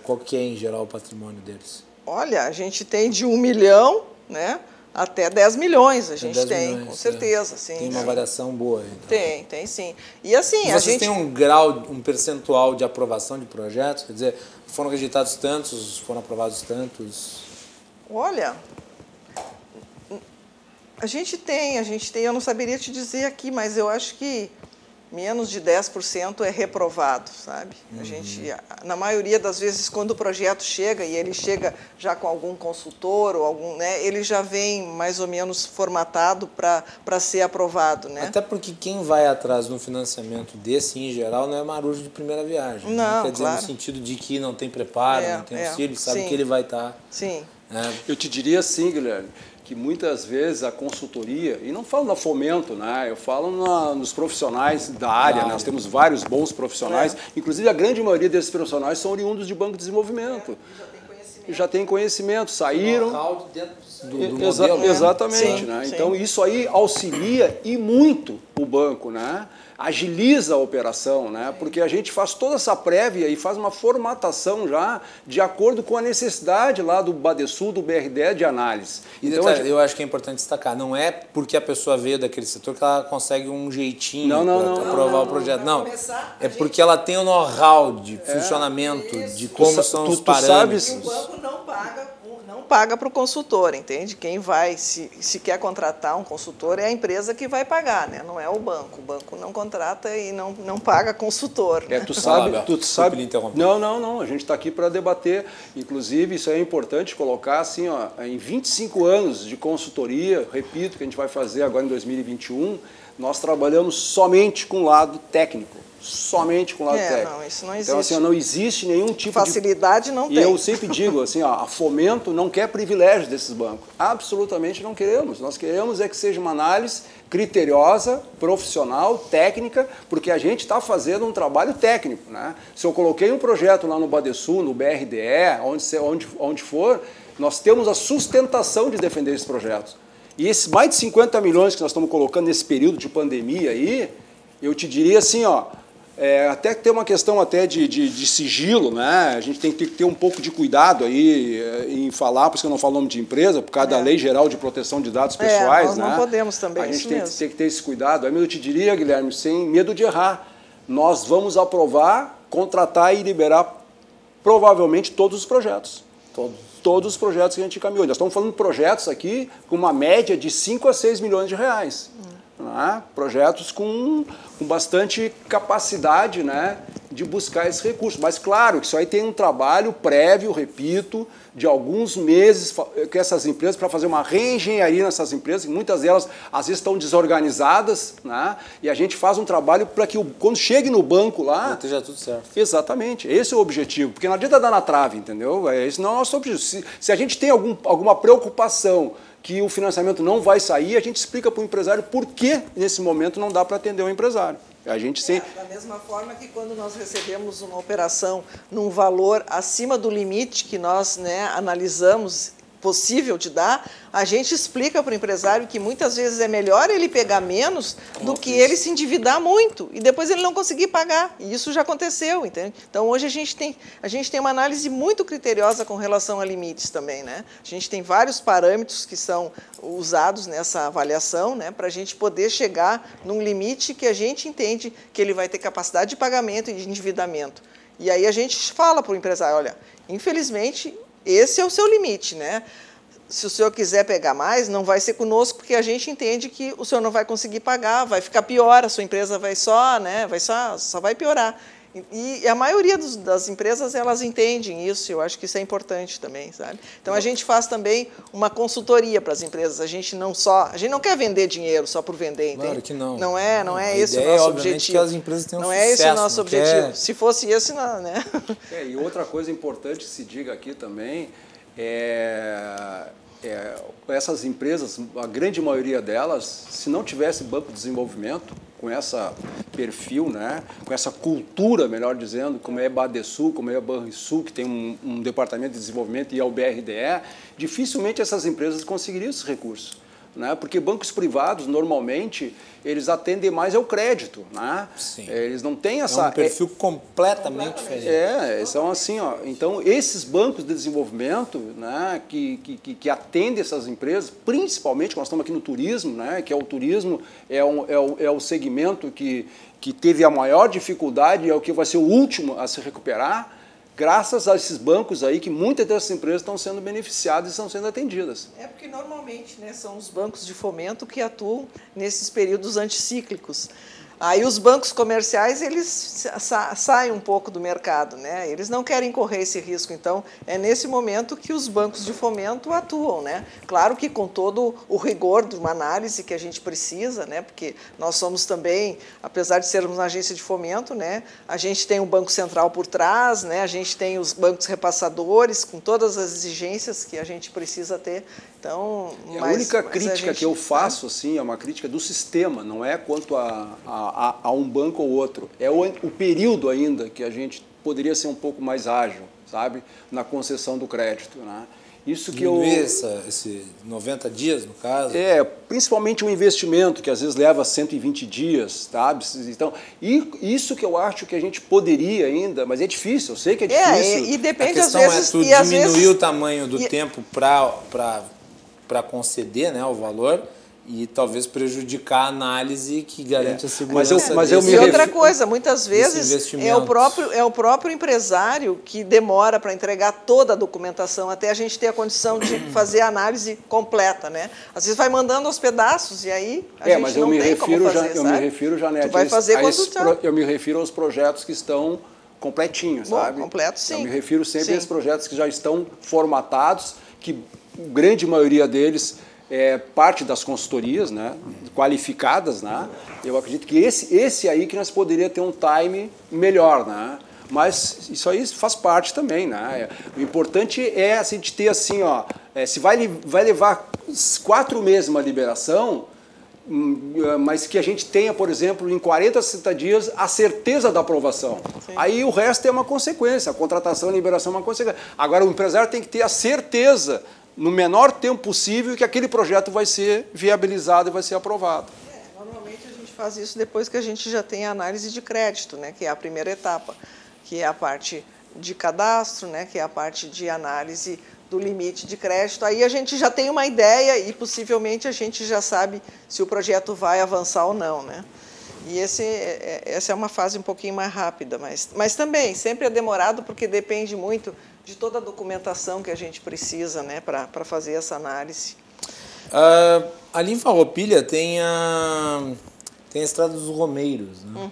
Qual que é, em geral, o patrimônio deles? Olha, a gente tem de 1 milhão, né, até 10 milhões, a gente tem, com certeza. Sim, tem uma variação boa. Então. Tem sim. E assim, vocês têm um grau, um percentual de aprovação de projetos? Quer dizer, foram rejeitados tantos, foram aprovados tantos? Olha, a gente tem, eu não saberia te dizer aqui, mas eu acho que menos de 10% é reprovado, sabe? A gente, na maioria das vezes, quando o projeto chega, e ele chega já com algum consultor, ou algum, né, ele já vem mais ou menos formatado para ser aprovado, né? Até porque quem vai atrás de um financiamento desse, em geral, não é marujo de primeira viagem. Não, né? Quer dizer, no sentido de que não tem preparo, não tem auxílio, sabe que ele vai estar... Sim. Eu te diria assim, Guilherme, que muitas vezes a consultoria, e não falo no Fomento, né? Eu falo nos profissionais da área, né? Nós temos vários bons profissionais, inclusive a grande maioria desses profissionais são oriundos de banco de desenvolvimento. Já tem conhecimento, saíram... do modelo, exatamente, né? Então isso aí auxilia e muito o banco, né? Agiliza a operação, né? Porque a gente faz toda essa prévia e faz uma formatação já de acordo com a necessidade lá do Badesul, do BRDE de análise. E então, eu acho que é importante destacar, não é porque a pessoa veio daquele setor que ela consegue um jeitinho para aprovar o projeto. Não, é porque ela tem o know-how de funcionamento, de como são os parâmetros. E o banco não paga para o consultor, entende? Quem vai, se quer contratar um consultor, é a empresa que vai pagar, né? Não é o banco. O banco não contrata e não paga consultor. Né? Tu sabe. Não. A gente está aqui para debater. Inclusive, isso é importante colocar assim, ó, em 25 anos de consultoria, repito, que a gente vai fazer agora em 2021, nós trabalhamos somente com o lado técnico. Somente com o lado técnico. Não, isso não existe. Então, assim, não existe nenhum tipo facilidade de... não tem. E eu sempre digo, assim, ó, a Fomento não quer privilégio desses bancos. Absolutamente não queremos. Nós queremos é que seja uma análise criteriosa, profissional, técnica, porque a gente está fazendo um trabalho técnico, né? Se eu coloquei um projeto lá no Badesul, no BRDE, onde for, nós temos a sustentação de defender esses projetos. E esses mais de 50 milhões que nós estamos colocando nesse período de pandemia aí, eu te diria assim, ó, até que tem uma questão até de sigilo, né? A gente tem que ter um pouco de cuidado aí em falar, por isso que eu não falo nome de empresa, por causa da Lei Geral de Proteção de Dados Pessoais. Nós não podemos também, a gente tem que ter esse cuidado. Aí eu te diria, Guilherme, sem medo de errar, nós vamos aprovar, contratar e liberar provavelmente todos os projetos. Todos os projetos que a gente encaminhou. Nós estamos falando de projetos aqui com uma média de 5 a 6 milhões de reais. Né? Projetos com bastante capacidade, né, de buscar esse recurso. Mas, claro, que isso aí tem um trabalho prévio, repito, de alguns meses com essas empresas para fazer uma reengenharia nessas empresas, que muitas delas, às vezes, estão desorganizadas, né? E a gente faz um trabalho para que, quando chegue no banco lá... esteja tudo certo. Exatamente. Esse é o objetivo. Porque não adianta dar na trave, entendeu? Esse não é o nosso objetivo. Se a gente tem alguma preocupação que o financiamento não vai sair, a gente explica para o empresário por que, nesse momento, não dá para atender o empresário. A gente Da mesma forma que quando nós recebemos uma operação num valor acima do limite que nós, né, analisamos possível de dar, a gente explica para o empresário que muitas vezes é melhor ele pegar menos do que ele se endividar muito e depois ele não conseguir pagar. E isso já aconteceu, entende? Então, hoje a gente tem uma análise muito criteriosa com relação a limites também, né? A gente tem vários parâmetros que são usados nessa avaliação, né, para a gente poder chegar num limite que a gente entende que ele vai ter capacidade de pagamento e de endividamento. E aí a gente fala para o empresário, olha, infelizmente, esse é o seu limite, né? Se o senhor quiser pegar mais, não vai ser conosco, porque a gente entende que o senhor não vai conseguir pagar, vai ficar pior, a sua empresa vai só, né, só vai piorar. E a maioria das empresas, elas entendem isso, eu acho que isso é importante também, sabe? Então, a gente faz também uma consultoria para as empresas, a gente não quer vender dinheiro só por vender, entende? Claro que não. Não é esse o nosso objetivo. Que as empresas tenham não sucesso, é esse o nosso objetivo. Quer... Se fosse esse, não, né? E outra coisa importante que se diga aqui também essas empresas, a grande maioria delas, se não tivesse banco de desenvolvimento, com esse perfil, né, com essa cultura, melhor dizendo, como é Badesul, como é a Banrisul, que tem um departamento de desenvolvimento, e é o BRDE, dificilmente essas empresas conseguiriam esse recurso. Né? Porque bancos privados, normalmente, eles atendem mais ao crédito. Né? Sim. Eles não têm essa... É um perfil completamente diferente. São assim, ó. Então, esses bancos de desenvolvimento, né, que atendem essas empresas, principalmente, nós estamos aqui no turismo, né, que o turismo é o segmento que teve a maior dificuldade e é o que vai ser o último a se recuperar, graças a esses bancos aí que muitas dessas empresas estão sendo beneficiadas e estão sendo atendidas. É porque normalmente, né, são os bancos de fomento que atuam nesses períodos anticíclicos. Aí os bancos comerciais, eles saem um pouco do mercado, né? Eles não querem correr esse risco, então é nesse momento que os bancos de fomento atuam, né? Claro que com todo o rigor de uma análise que a gente precisa, né? Porque nós somos também, apesar de sermos uma agência de fomento, né? A gente tem um banco central por trás, né? A gente tem os bancos repassadores com todas as exigências que a gente precisa ter. Então, a única crítica que eu faço, assim, é uma crítica do sistema, não é quanto a um banco ou outro. É o período ainda que a gente poderia ser um pouco mais ágil, sabe, na concessão do crédito, né? Isso que esse 90 dias, no caso? Principalmente um investimento que às vezes leva 120 dias, sabe? Então, isso que eu acho que a gente poderia ainda, mas é difícil, eu sei que é difícil. E depende às vezes... A questão é tu diminuir o tamanho do tempo para conceder, né, o valor e talvez prejudicar a análise que garante a segurança. E outra coisa, muitas vezes é o próprio empresário que demora para entregar toda a documentação até a gente ter a condição de fazer a análise completa, né? Às vezes vai mandando aos pedaços e aí a gente não tem como fazer, eu me refiro, Janete, tu vai fazer eu me refiro aos projetos que estão completinhos, sabe? Completo, sim. Eu me refiro sempre aos projetos que já estão formatados, que a grande maioria deles é parte das consultorias, né, qualificadas, né? Eu acredito que esse aí que nós poderia ter um time melhor, né? Mas isso aí faz parte também, né? O importante é a gente ter assim, ó, se vai levar 4 meses uma liberação, mas que a gente tenha, por exemplo, em 40 a 60 dias, a certeza da aprovação. Sim. Aí o resto é uma consequência, a contratação e a liberação é uma consequência. Agora o empresário tem que ter a certeza, no menor tempo possível, que aquele projeto vai ser viabilizado e vai ser aprovado. Normalmente a gente faz isso depois que a gente já tem a análise de crédito, né, que é a primeira etapa, que é a parte de cadastro, né, que é a parte de análise do limite de crédito. Aí a gente já tem uma ideia e possivelmente a gente já sabe se o projeto vai avançar ou não, né? E essa é uma fase um pouquinho mais rápida, mas também sempre é demorado porque depende muito de toda a documentação que a gente precisa, né, para fazer essa análise. Ali em Farroupilha tem a Estrada dos Romeiros, né?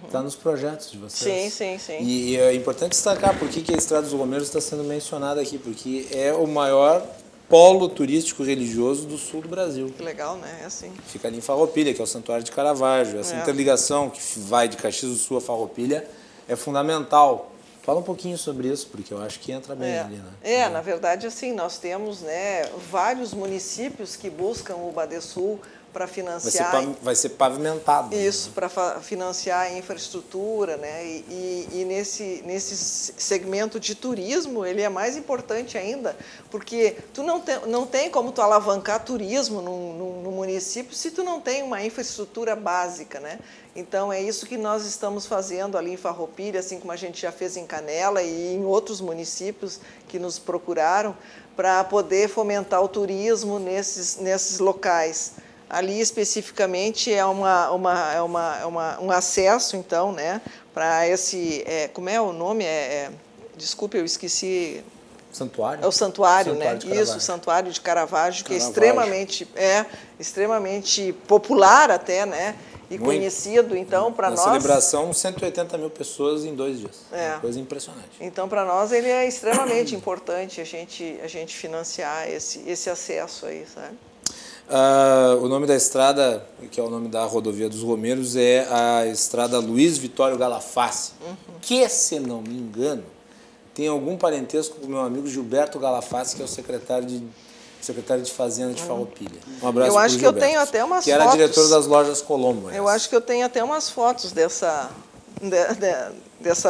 Está nos projetos de vocês. Sim. E é importante destacar por que a Estrada dos Romeiros está sendo mencionada aqui, porque é o maior polo turístico religioso do sul do Brasil. Que legal, né? É assim. Fica ali em Farroupilha, que é o Santuário de Caravaggio. Essa interligação que vai de Caxias do Sul a Farroupilha é fundamental. Fala um pouquinho sobre isso, porque eu acho que entra bem ali, né? Na verdade, assim, nós temos, né, vários municípios que buscam o Badesul financiar... Vai ser pavimentado. Isso, para financiar a infraestrutura, né? E nesse segmento de turismo, ele é mais importante ainda, porque tu não tem como tu alavancar turismo no município se tu não tem uma infraestrutura básica, né? Então, é isso que nós estamos fazendo ali em Farroupilha, assim como a gente já fez em Canela e em outros municípios que nos procuraram, para poder fomentar o turismo nesses locais. Ali, especificamente, é um acesso, então, né, para esse... como é o nome? Desculpe, eu esqueci... Santuário? É o santuário, né? Isso, o Santuário de Caravaggio, que é extremamente popular até, né? E muito conhecido, então, para nós... Na celebração, 180 mil pessoas em 2 dias. É uma coisa impressionante. Então, para nós, ele é extremamente importante a gente financiar esse acesso aí, sabe? O nome da estrada, que é o nome da rodovia dos Romeiros, é a estrada Luiz Vitório Galafassi, que, se não me engano, tem algum parentesco com o meu amigo Gilberto Galafassi, que é o secretário de Fazenda de Farroupilha. Um abraço. Eu acho que Gilberto, eu tenho até umas fotos. Que era diretor das lojas Colombo. Eu acho que eu tenho até umas fotos dessa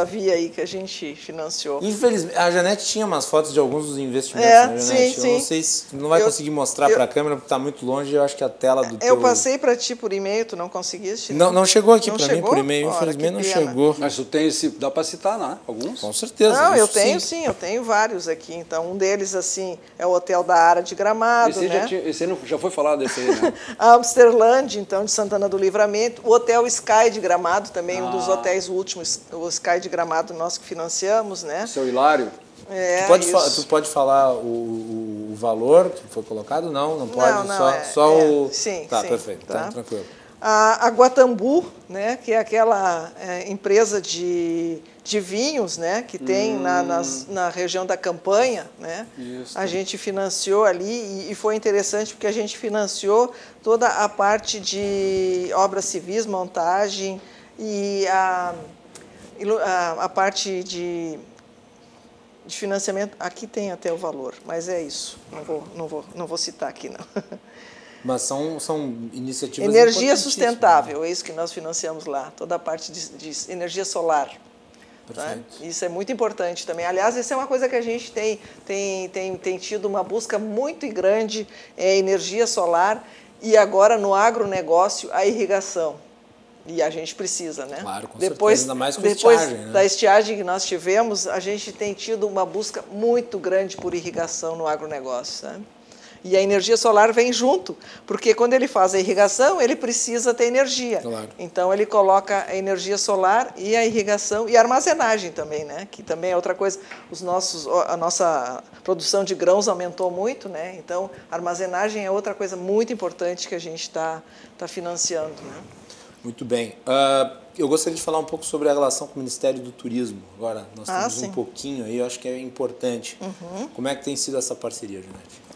via aí que a gente financiou. Infelizmente, a Janete tinha umas fotos de alguns dos investimentos, né, Janete? Sim. Eu não sei se não vai conseguir mostrar para a câmera porque está muito longe. Eu acho que a tela do Eu passei para ti por e-mail, tu não conseguiste? Não chegou aqui para mim por e-mail, infelizmente não chegou. Mas tu tem dá para citar, né? Alguns? Com certeza. Não, eu tenho sim, eu tenho vários aqui. Então, um deles, assim, é o Hotel da Ara de Gramado, né? Esse já foi falado desse aí, né? A Amsterland, então, de Santana do Livramento. O Hotel Sky de Gramado, também um dos hotéis últimos, o Sky de Gramado, nós que financiamos, né? Seu Hilário. Tu pode falar o valor que foi colocado? Não pode? Só. Sim, tá, sim, perfeito, tá tranquilo. A Guatambu, né, que é aquela empresa de vinhos, né, que tem na região da Campanha, né? Isso. A gente financiou ali e foi interessante porque a gente financiou toda a parte de obras civis, montagem e a parte de financiamento. Aqui tem até o valor, mas é isso. Não vou citar aqui, não. Mas são iniciativas Energia sustentável, é isso que nós financiamos lá, toda a parte de energia solar. Tá? Isso é muito importante também. Aliás, isso é uma coisa que a gente tem tido uma busca muito grande, energia solar, e agora no agronegócio, a irrigação. E a gente precisa, né? Claro, com depois, certeza, ainda mais com depois estiagem, né? da estiagem que nós tivemos, a gente tem tido uma busca muito grande por irrigação no agronegócio, sabe? E a energia solar vem junto, porque quando ele faz a irrigação, ele precisa ter energia. Claro. Então, ele coloca a energia solar e a irrigação e a armazenagem também, né? Que também é outra coisa. A nossa produção de grãos aumentou muito, né? Então, a armazenagem é outra coisa muito importante que a gente está financiando, né? Muito bem. Eu gostaria de falar um pouco sobre a relação com o Ministério do Turismo. Agora, nós temos um pouquinho aí, eu acho que é importante. Como é que tem sido essa parceria, Janete?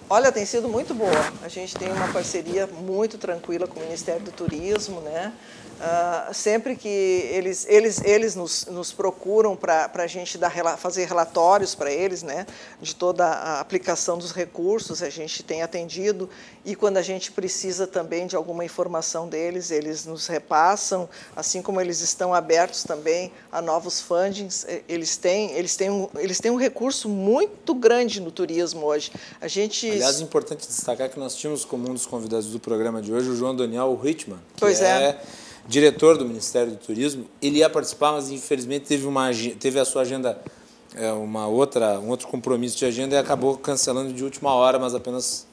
Olha, tem sido muito boa. A gente tem uma parceria muito tranquila com o Ministério do Turismo, né? Sempre que eles nos procuram para a gente fazer relatórios para eles, né? De toda a aplicação dos recursos, a gente tem atendido. E quando a gente precisa também de alguma informação deles, eles nos repassam, assim como eles estão abertos também a novos fundings. Eles têm um recurso muito grande no turismo hoje. Aliás, é importante destacar que nós tínhamos como um dos convidados do programa de hoje o João Daniel Rittmann, que é diretor do Ministério do Turismo. Ele ia participar, mas infelizmente teve a sua agenda, um outro compromisso de agenda e acabou cancelando de última hora, mas apenas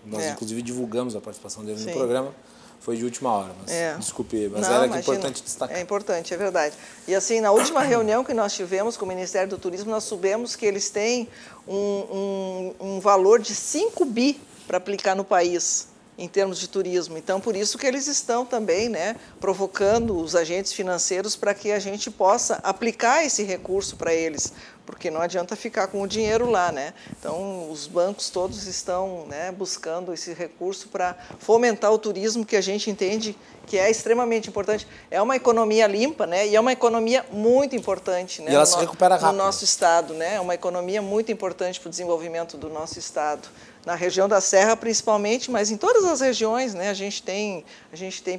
nós inclusive divulgamos a participação dele no programa. Foi de última hora, mas desculpe, mas era importante destacar. É importante, é verdade. E assim, na última reunião que nós tivemos com o Ministério do Turismo, nós soubemos que eles têm um valor de 5 bi para aplicar no país, em termos de turismo. Então, por isso que eles estão também, né, provocando os agentes financeiros para que a gente possa aplicar esse recurso para eles, porque não adianta ficar com o dinheiro lá, né? Então, os bancos todos estão, né, buscando esse recurso para fomentar o turismo, que a gente entende que é extremamente importante. É uma economia limpa, né? E é uma economia muito importante, né? E ela se recupera rápido. No nosso estado, né? É uma economia muito importante para o desenvolvimento do nosso estado. Na região da Serra, principalmente, mas em todas as regiões, né? A gente tem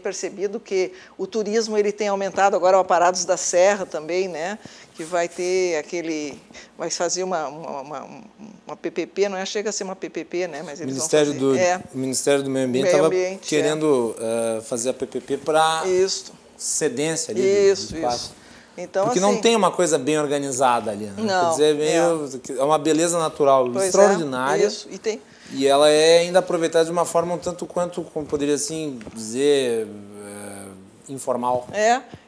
percebido que o turismo ele tem aumentado. Agora o Aparados da Serra também, né? Que vai ter vai fazer uma PPP, não chega a ser uma PPP, né? Mas eles o Ministério do Meio Ambiente estava querendo fazer a PPP para cedência ali. Isso. Então, porque assim, não tem uma coisa bem organizada ali, né? Não, quer dizer, é uma beleza natural extraordinária. Isso, e ela é ainda aproveitada de uma forma um tanto quanto, como poderia assim dizer, informal.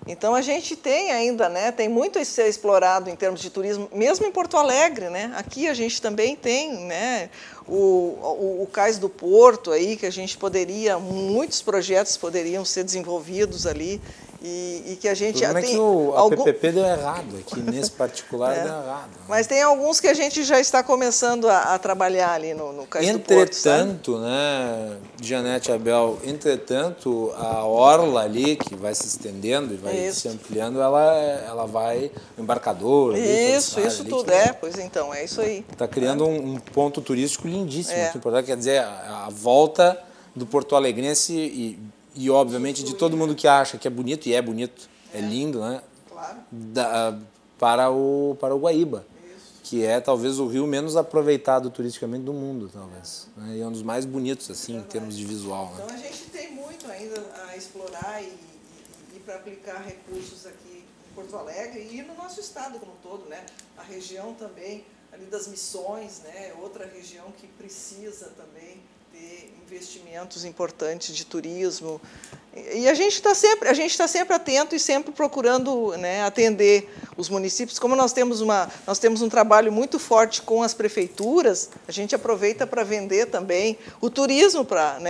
Então a gente tem ainda, né? Tem muito a ser explorado em termos de turismo, mesmo em Porto Alegre, né? Aqui a gente também tem, né? O Cais do Porto aí, que a gente muitos projetos poderiam ser desenvolvidos ali. E que a gente já tem... a PPP deu errado aqui, nesse particular deu errado. Mas tem alguns que a gente já está começando a trabalhar ali no Cais do Porto. Entretanto, né, Janete, Abel, entretanto, a orla ali, que vai se estendendo e vai se ampliando, ela vai, o embarcador... Isso tudo, pois então, é isso aí. Está criando um ponto turístico lindíssimo, muito importante, quer dizer, a volta do Porto Alegrense e, obviamente, de todo mundo que acha que é bonito, e é bonito, é lindo, né? Claro. Para o Guaíba, que é talvez o rio menos aproveitado turisticamente do mundo, talvez. Né? E é um dos mais bonitos, assim, em termos de visual. Né? Então a gente tem muito ainda a explorar e para aplicar recursos aqui em Porto Alegre e no nosso estado como um todo, né? A região também, ali das Missões, né? Outra região que precisa também ter investimentos importantes de turismo. E a gente está sempre atento e sempre procurando, né, atender os municípios. Como nós temos um trabalho muito forte com as prefeituras, a gente aproveita para vender também o turismo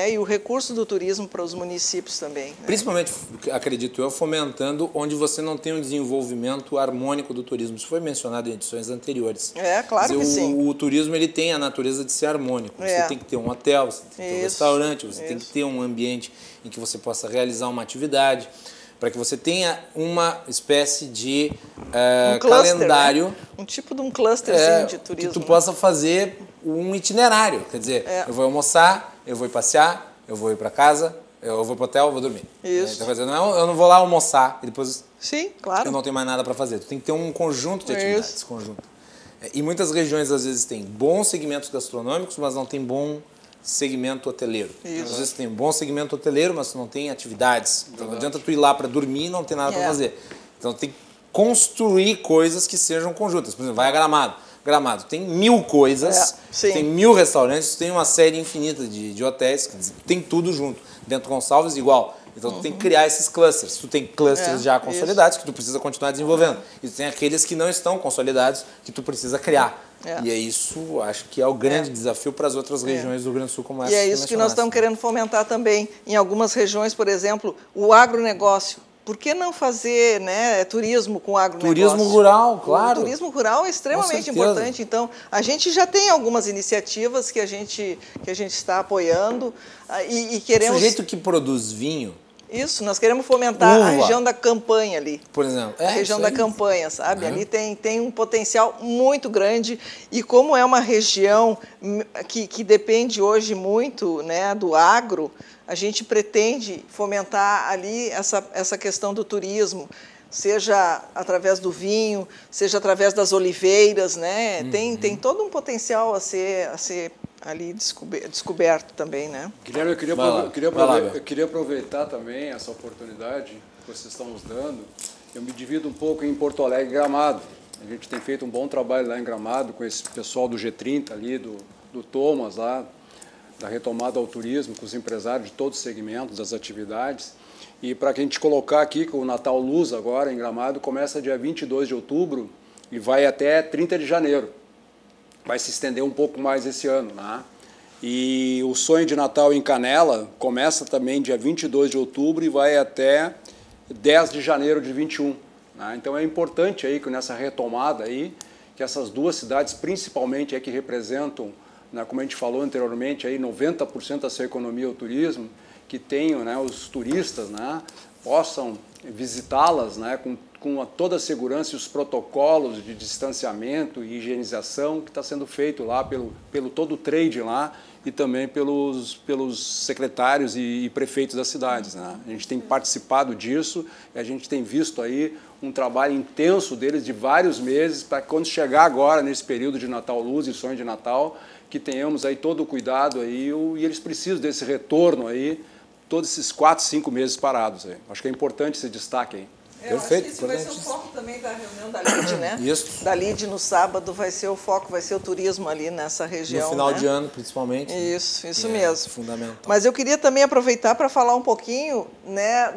e o recurso do turismo para os municípios também. Né? Principalmente, acredito eu, fomentando onde você não tem um desenvolvimento harmônico do turismo. Isso foi mencionado em edições anteriores. Claro que sim. O turismo ele tem a natureza de ser harmônico. Você tem que ter um hotel, você tem que ter um restaurante, você tem que ter um ambiente em que você possa realizar uma atividade, para que você tenha uma espécie de calendário. Né? Um tipo de um clusterzinho de turismo. Que tu possa fazer um itinerário. Quer dizer, eu vou almoçar, eu vou ir passear, eu vou ir para casa, eu vou para o hotel, eu vou dormir. Isso. Então, eu não vou lá almoçar e depois claro. eu não tenho mais nada para fazer. Tu tem que ter um conjunto de atividades. E muitas regiões, às vezes, têm bons segmentos gastronômicos, mas não tem bom segmento hoteleiro. Às vezes tem um bom segmento hoteleiro, mas tu não tem atividades. Então não adianta tu ir lá para dormir e não ter nada para fazer. Então tem que construir coisas que sejam conjuntas. Por exemplo, vai a Gramado. Gramado tem 1000 coisas, tem 1000 restaurantes, tem uma série infinita de hotéis, quer dizer, tem tudo junto. Dentro Gonçalves, igual. Então tu tem que criar esses clusters. Tu tem clusters já consolidados que tu precisa continuar desenvolvendo. E tu tem aqueles que não estão consolidados que tu precisa criar. E é isso, acho que é o grande desafio para as outras regiões do Rio Grande do Sul como essa. E é isso que nós estamos querendo fomentar também em algumas regiões, por exemplo, o agronegócio. Por que não fazer, né, turismo com agronegócio? Turismo rural, claro. O turismo rural é extremamente importante. Então, a gente já tem algumas iniciativas que a gente está apoiando e queremos... O sujeito que produz vinho... Isso, nós queremos fomentar a região da Campanha ali. Por exemplo. A região da Campanha, sabe? Ali tem um potencial muito grande e como é uma região que depende hoje muito, né, do agro, a gente pretende fomentar ali essa questão do turismo, seja através do vinho, seja através das oliveiras, né? Tem todo um potencial a ser ali descoberto também, né? Guilherme, eu queria aproveitar também essa oportunidade que vocês estão nos dando. Eu me divido um pouco em Porto Alegre e Gramado. A gente tem feito um bom trabalho lá em Gramado com esse pessoal do G30 ali, do Thomas lá, da retomada ao turismo, com os empresários de todos os segmentos das atividades. E para que a gente colocar aqui, que o Natal Luz agora em Gramado começa dia 22 de outubro e vai até 30 de janeiro. Vai se estender um pouco mais esse ano, né? E o Sonho de Natal em Canela começa também dia 22 de outubro e vai até 10 de janeiro de 21. Né? Então é importante aí que nessa retomada aí que essas duas cidades, principalmente, que representam, né, como a gente falou anteriormente, aí 90% da sua economia é o turismo, que tenham, né, os turistas, né, possam visitá-las, né, com toda a segurança e os protocolos de distanciamento e higienização que está sendo feito lá pelo todo o trade lá e também pelos secretários e prefeitos das cidades, né? A gente tem participado disso e a gente tem visto aí um trabalho intenso deles de vários meses para que quando chegar agora nesse período de Natal Luz e Sonho de Natal, que tenhamos aí todo o cuidado aí e eles precisam desse retorno aí, todos esses 4, 5 meses parados aí. Acho que é importante esse destaque aí. Perfeito. Acho que esse vai ser o foco também da reunião da LID, né? Isso. Da LID no sábado vai ser o foco, vai ser o turismo ali nessa região. No final, né? de ano, principalmente. Isso mesmo. Fundamental. Mas eu queria também aproveitar para falar um pouquinho, né,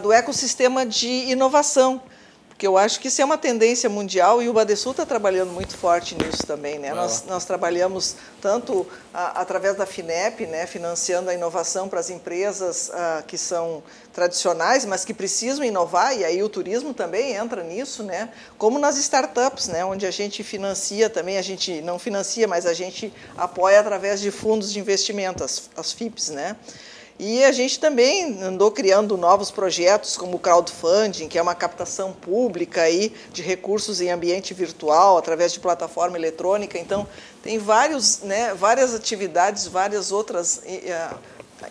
do ecossistema de inovação, porque eu acho que isso é uma tendência mundial e o Badesul está trabalhando muito forte nisso também, né? Nós trabalhamos tanto através da FINEP, né, financiando a inovação para as empresas que são tradicionais, mas que precisam inovar, e aí o turismo também entra nisso, né? Como nas startups, né, onde a gente financia também, a gente não financia, mas a gente apoia através de fundos de investimento, as FIPs, né? E a gente também andou criando novos projetos, como o crowdfunding, que é uma captação pública aí de recursos em ambiente virtual, através de plataforma eletrônica. Então, tem várias atividades, várias outras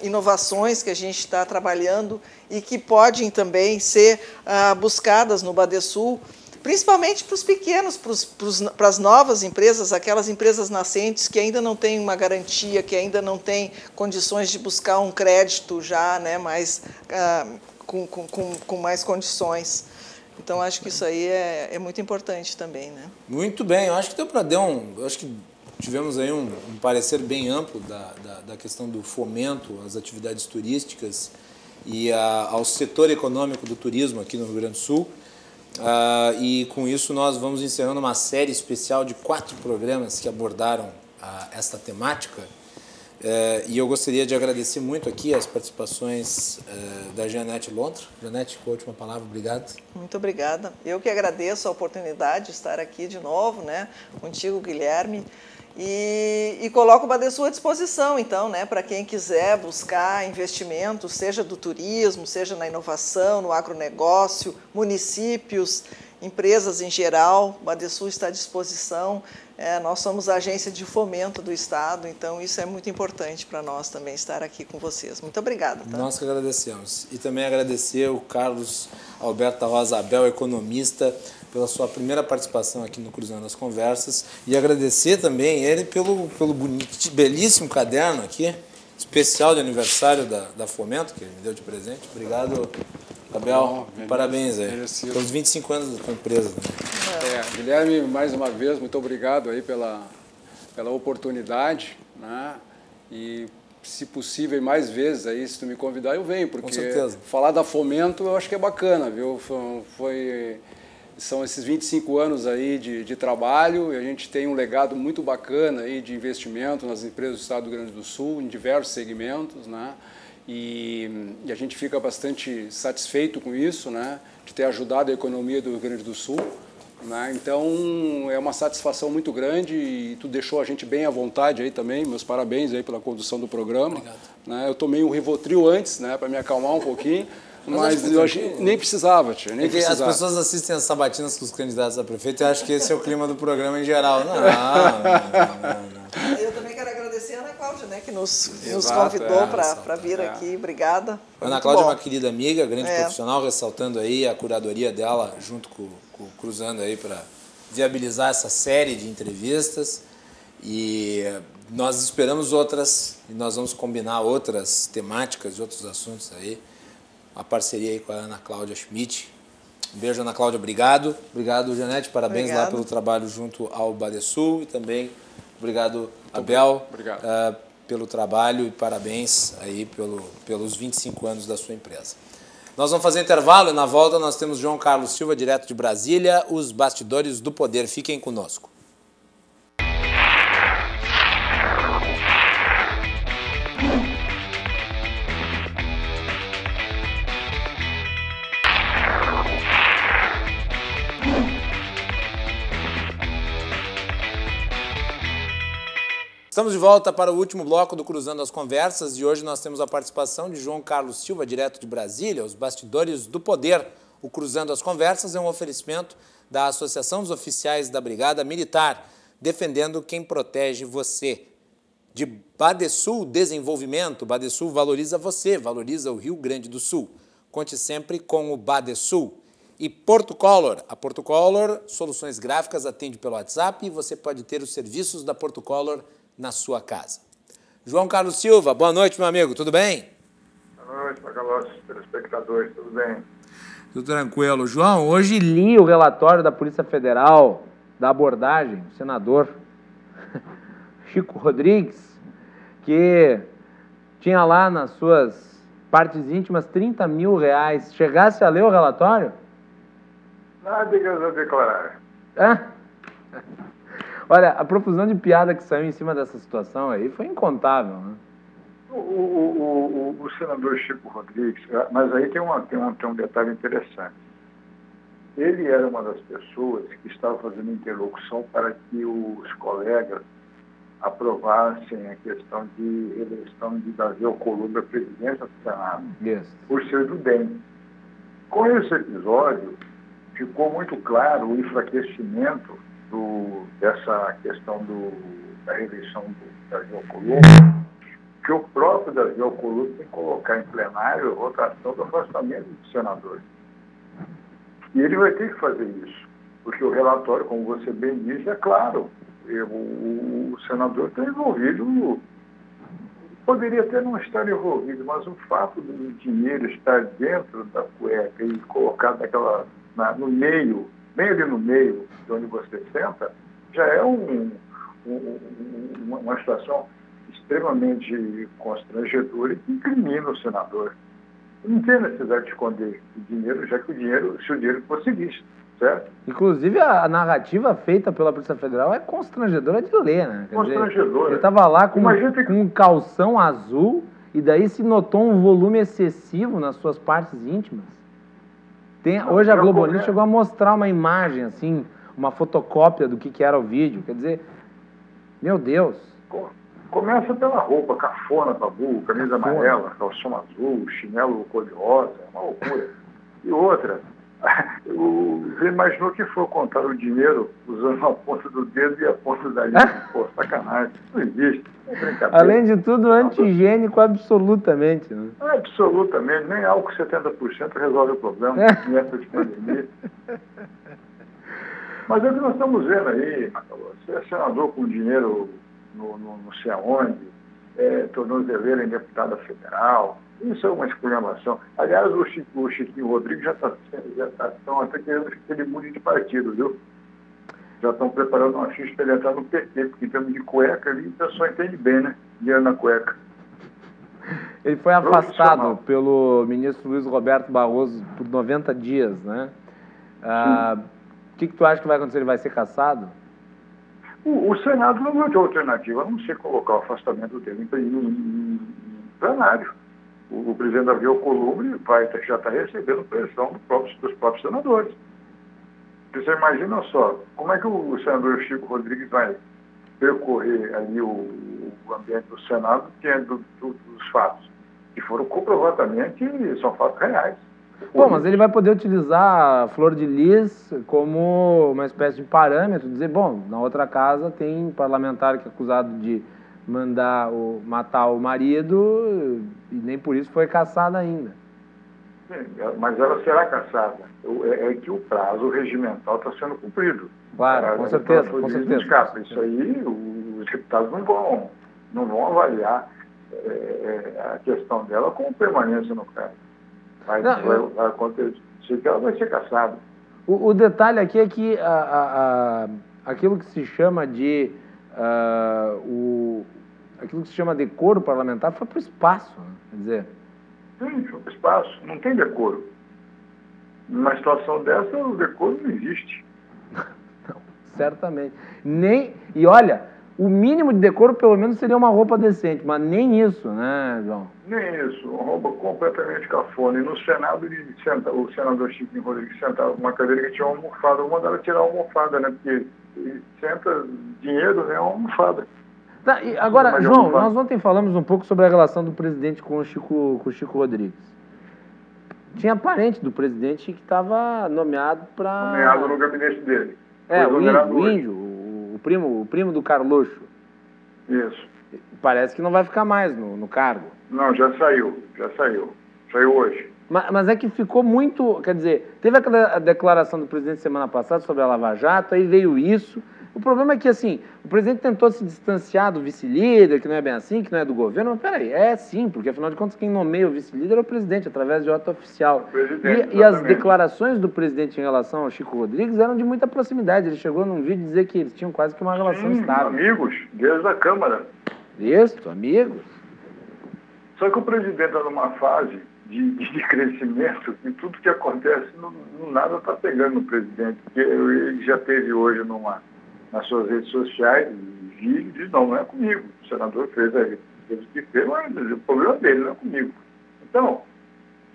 inovações que a gente está trabalhando e que podem também ser buscadas no Badesul, principalmente para os pequenos, para as novas empresas, aquelas empresas nascentes que ainda não têm uma garantia, que ainda não têm condições de buscar um crédito já, né, com mais condições. Então, acho que isso aí é muito importante também, né? Muito bem, eu acho que deu para acho que tivemos aí um parecer bem amplo da questão do fomento às atividades turísticas e ao setor econômico do turismo aqui no Rio Grande do Sul. E com isso nós vamos encerrando uma série especial de 4 programas que abordaram esta temática. E eu gostaria de agradecer muito aqui as participações da Jeanette Lontra. Jeanette, com a última palavra, obrigado. Muito obrigada. Eu que agradeço a oportunidade de estar aqui de novo, né, contigo, Guilherme. E coloco o Badesul à disposição, então, né, para quem quiser buscar investimento, seja do turismo, seja na inovação, no agronegócio, municípios, empresas em geral. O Badesul está à disposição. Nós somos a agência de fomento do Estado, então isso é muito importante para nós também estar aqui com vocês. Muito obrigada. Tá? Nós que agradecemos. E também agradecer o Carlos Alberto Rosa Abel, economista, pela sua primeira participação aqui no Cruzando as Conversas, e agradecer também ele pelo belíssimo caderno aqui, especial de aniversário da Fomento, que ele me deu de presente. Obrigado, Abel. Parabéns aí. Pelos 25 anos da tua empresa. Né? Guilherme, mais uma vez, muito obrigado aí pela oportunidade, né? E se possível, mais vezes aí, se tu me convidar, eu venho, porque com certeza. Falar da Fomento eu acho que é bacana, viu? São esses 25 anos aí de trabalho, e a gente tem um legado muito bacana aí de investimento nas empresas do Estado do Rio Grande do Sul, em diversos segmentos, né? E a gente fica bastante satisfeito com isso, né? De ter ajudado a economia do Rio Grande do Sul, né? Então, é uma satisfação muito grande e tu deixou a gente bem à vontade aí também. Meus parabéns aí pela condução do programa. Obrigado. Né? Eu tomei um Rivotril antes, né, para me acalmar um pouquinho. Mas eu achei, nem precisava, tia, nem precisava. As pessoas assistem as sabatinas com os candidatos a prefeito e acham que esse é o clima do programa em geral. Não. Eu também quero agradecer a Ana Cláudia, né, que nos convidou para vir aqui. Obrigada. Ana Cláudia é uma querida amiga, grande profissional, ressaltando aí a curadoria dela junto com o Cruzando aí para viabilizar essa série de entrevistas. E nós esperamos outras, e nós vamos combinar outras temáticas e outros assuntos aí. A parceria aí com a Ana Cláudia Schmidt. Um beijo, Ana Cláudia, obrigado. Obrigado, Jeanette, parabéns lá pelo trabalho junto ao Badesul. E também obrigado, Abel, pelo trabalho e parabéns aí pelos 25 anos da sua empresa. Nós vamos fazer intervalo e na volta nós temos João Carlos Silva, direto de Brasília, os bastidores do poder. Fiquem conosco. Estamos de volta para o último bloco do Cruzando as Conversas e hoje nós temos a participação de João Carlos Silva, direto de Brasília, os bastidores do poder. O Cruzando as Conversas é um oferecimento da Associação dos Oficiais da Brigada Militar, defendendo quem protege você. De Badesul Desenvolvimento, Badesul valoriza você, valoriza o Rio Grande do Sul. Conte sempre com o Badesul. E Portocolor, a Portocolor Soluções Gráficas atende pelo WhatsApp e você pode ter os serviços da Portocolor na sua casa. João Carlos Silva, boa noite, meu amigo, tudo bem? Boa noite, Macalossi, telespectadores, tudo bem? Tudo tranquilo. João, hoje li o relatório da Polícia Federal, da abordagem, o senador Chico Rodrigues, que tinha lá nas suas partes íntimas 30 mil reais. Chegasse a ler o relatório? Nada a declarar. Hã? Olha, a profusão de piada que saiu em cima dessa situação aí foi incontável, né? O senador Chico Rodrigues, mas aí tem um detalhe interessante. Ele era uma das pessoas que estava fazendo interlocução para que os colegas aprovassem a questão de eleição de Davi Alcolumbre à presidência do Senado, por ser do DEM. Com esse episódio, ficou muito claro o enfraquecimento dessa questão da reeleição do Davi Alcolumbre, que o próprio Davi Alcolumbre tem que colocar em plenário a votação do afastamento do senador. E ele vai ter que fazer isso, porque o relatório, como você bem disse, é claro, o senador está envolvido, poderia até não estar envolvido, mas o fato do dinheiro estar dentro da cueca e colocado no meio, bem ali no meio de onde você senta, já é uma situação extremamente constrangedora e que incrimina o senador. Não tem necessidade de esconder o dinheiro, já que se o dinheiro fosse lícito, certo? Inclusive, a narrativa feita pela Polícia Federal é constrangedora de ler, né? Constrangedora. Ele estava lá com um calção azul e daí se notou um volume excessivo nas suas partes íntimas. Hoje a Globo News chegou a mostrar uma imagem, assim, uma fotocópia do que era o vídeo. Quer dizer, meu Deus. Começa pela roupa, cafona, babu, camisa amarela, calção azul, chinelo cor-de-rosa, é uma loucura. E outra, você imaginou que for contar o dinheiro usando a ponta do dedo e a ponta da língua? Pô, sacanagem, não existe, é brincadeira. Além de tudo, anti-higiênico absolutamente. Né? Absolutamente, nem álcool 70% resolve o problema em época de pandemia. Mas é o que nós estamos vendo aí, Macalossi. Você é senador com dinheiro não sei aonde, tornozeleira em deputada federal, isso é uma exclamação. Aliás, o Chiquinho Rodrigues já estão até querendo que ele mude de partido, viu? Já estão preparando uma ficha para ele entrar no PT, porque em termos de cueca ali, o pessoal entende bem, né? Dinheiro na cueca. Ele foi afastado pelo ministro Luiz Roberto Barroso por 90 dias, né? O que tu acha que vai acontecer? Ele vai ser cassado? O Senado não vai ter alternativa, a não ser colocar o afastamento dele em plenário. O presidente Davi Alcolumbre já está recebendo pressão dos próprios senadores. Você imagina só, como é que o senador Chico Rodrigues vai percorrer ali o ambiente do Senado diante dos fatos, que foram comprovadamente, são fatos reais. Bom, mas ele vai poder utilizar a flor de lis como uma espécie de parâmetro, dizer, bom, na outra casa tem parlamentar que é acusado de matar o marido e nem por isso foi cassada ainda. Sim, mas ela será cassada. É que o prazo regimental está sendo cumprido. Claro, com certeza, com certeza. Isso aí, os deputados não vão avaliar a questão dela como permanência no cargo. Vai acontecer que ela vai ser cassada. O detalhe aqui é que aquilo que se chama de aquilo que se chama decoro parlamentar foi para o espaço, né? Quer dizer... Sim, foi para o espaço, não tem decoro. Numa situação dessa, o decoro não existe. Não, certamente. E olha, o mínimo de decoro pelo menos seria uma roupa decente, mas nem isso, né, João? Nem isso, uma roupa completamente cafona. E no Senado, o senador Chiquinho Rodrigues sentava numa cadeira que tinha uma almofada. Eu mandava tirar a almofada, né? Porque ele senta dinheiro, né? Uma almofada. Tá, e agora, João, nós ontem falamos um pouco sobre a relação do presidente com o Chico Rodrigues. Tinha parente do presidente que estava nomeado para... Nomeado no gabinete dele. O índio, o primo do Carluxo. Isso. Parece que não vai ficar mais no cargo. Não, já saiu. Saiu hoje. Mas é que ficou muito... Quer dizer, teve aquela declaração do presidente semana passada sobre a Lava Jato, aí veio isso. O problema é que, assim, o presidente tentou se distanciar do vice-líder, que não é bem assim, que não é do governo. Mas peraí, é sim, porque afinal de contas quem nomeia o vice-líder é o presidente, através de nota oficial. E as declarações do presidente em relação ao Chico Rodrigues eram de muita proximidade. Ele chegou num vídeo dizer que eles tinham quase que uma relação estável. Amigos, desde a Câmara. Isso, amigos. Só que o presidente está numa fase de crescimento e tudo que acontece, nada está pegando no presidente. Porque ele já teve hoje nas suas redes sociais e diz, não é comigo. O senador fez o que fez, mas o problema dele não é comigo. Então,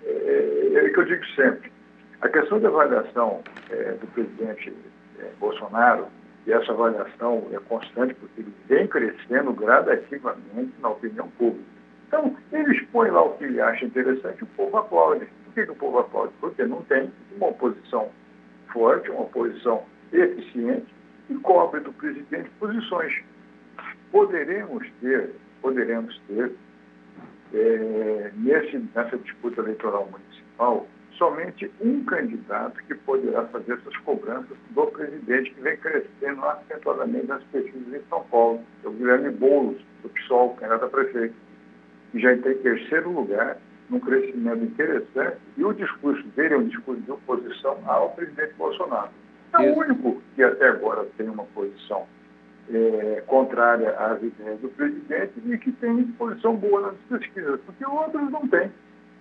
é o que eu digo sempre. A questão da avaliação do presidente Bolsonaro, e essa avaliação é constante porque ele vem crescendo gradativamente na opinião pública. Então, ele expõe lá o que ele acha interessante e o povo aplaude. Por que o povo aplaude? Porque não tem uma oposição forte, uma oposição eficiente e cobre do presidente posições. Poderemos ter nessa disputa eleitoral municipal, somente um candidato que poderá fazer essas cobranças do presidente, que vem crescendo acentuadamente nas pesquisas em São Paulo, é o Guilherme Boulos, do PSOL, candidato a prefeito, que já está em terceiro lugar, num crescimento interessante, e o discurso dele é um discurso de oposição ao presidente Bolsonaro. É o único que até agora tem uma posição contrária às ideias do presidente e que tem posição boa nas pesquisas, porque outros não têm.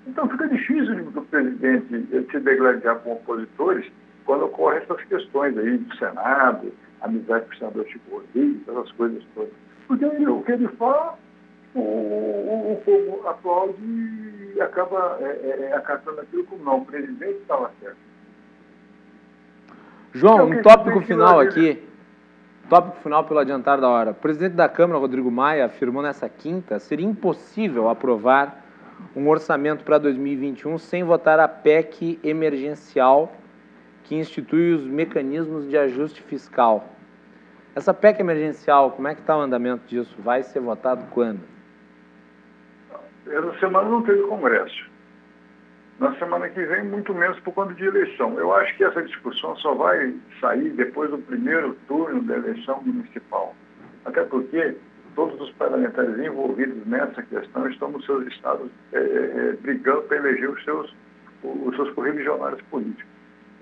Então fica difícil do presidente se degladiar com opositores quando ocorrem essas questões aí do Senado, amizade com o senador Chico Rodrigues, essas coisas todas. Porque o que ele fala, o povo aplaude e acaba acatando aquilo como não. O presidente estava certo. João, um tópico final aqui. Tópico final pelo adiantar da hora. O presidente da Câmara, Rodrigo Maia, afirmou nessa quinta seria impossível aprovar um orçamento para 2021 sem votar a PEC emergencial que institui os mecanismos de ajuste fiscal. Essa PEC emergencial, como é que está o andamento disso? Vai ser votado quando? Essa semana não teve Congresso. Na semana que vem, muito menos por conta de eleição. Eu acho que essa discussão só vai sair depois do primeiro turno da eleição municipal. Até porque todos os parlamentares envolvidos nessa questão estão nos seus estados brigando para eleger os seus correligionários políticos.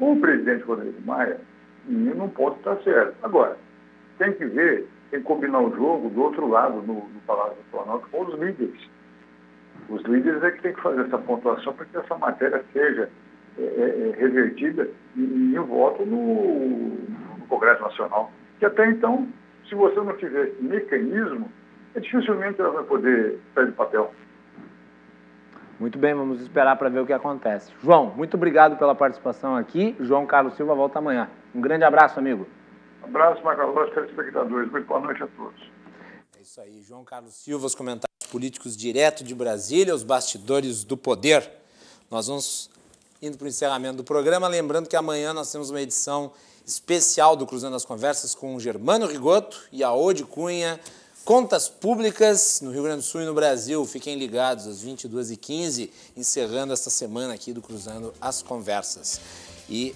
O presidente Rodrigo Maia, num ponto está certo. Agora, tem que ver, tem que combinar o jogo do outro lado, no Palácio do Planalto, com os líderes. Os líderes é que tem que fazer essa pontuação para que essa matéria seja revertida em voto no Congresso Nacional. Que até então, se você não tiver esse mecanismo, dificilmente ela vai poder sair do papel. Muito bem, vamos esperar para ver o que acontece. João, muito obrigado pela participação aqui. João Carlos Silva volta amanhã. Um grande abraço, amigo. Um abraço, Macalós, telespectadores. Muito boa noite a todos. É isso aí, João Carlos Silva, os comentários políticos direto de Brasília, os bastidores do poder. Nós vamos indo para o encerramento do programa, lembrando que amanhã nós temos uma edição especial do Cruzando as Conversas com o Germano Rigoto e a Ode Cunha, Contas Públicas no Rio Grande do Sul e no Brasil. Fiquem ligados às 22h15, encerrando esta semana aqui do Cruzando as Conversas. E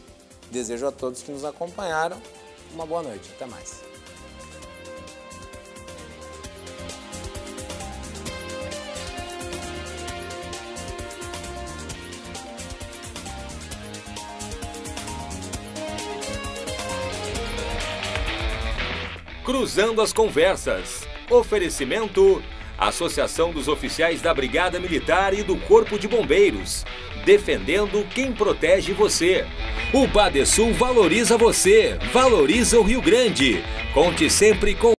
desejo a todos que nos acompanharam uma boa noite. Até mais. Cruzando as Conversas. Oferecimento: Associação dos Oficiais da Brigada Militar e do Corpo de Bombeiros. Defendendo quem protege você. O Badesul valoriza você, valoriza o Rio Grande. Conte sempre com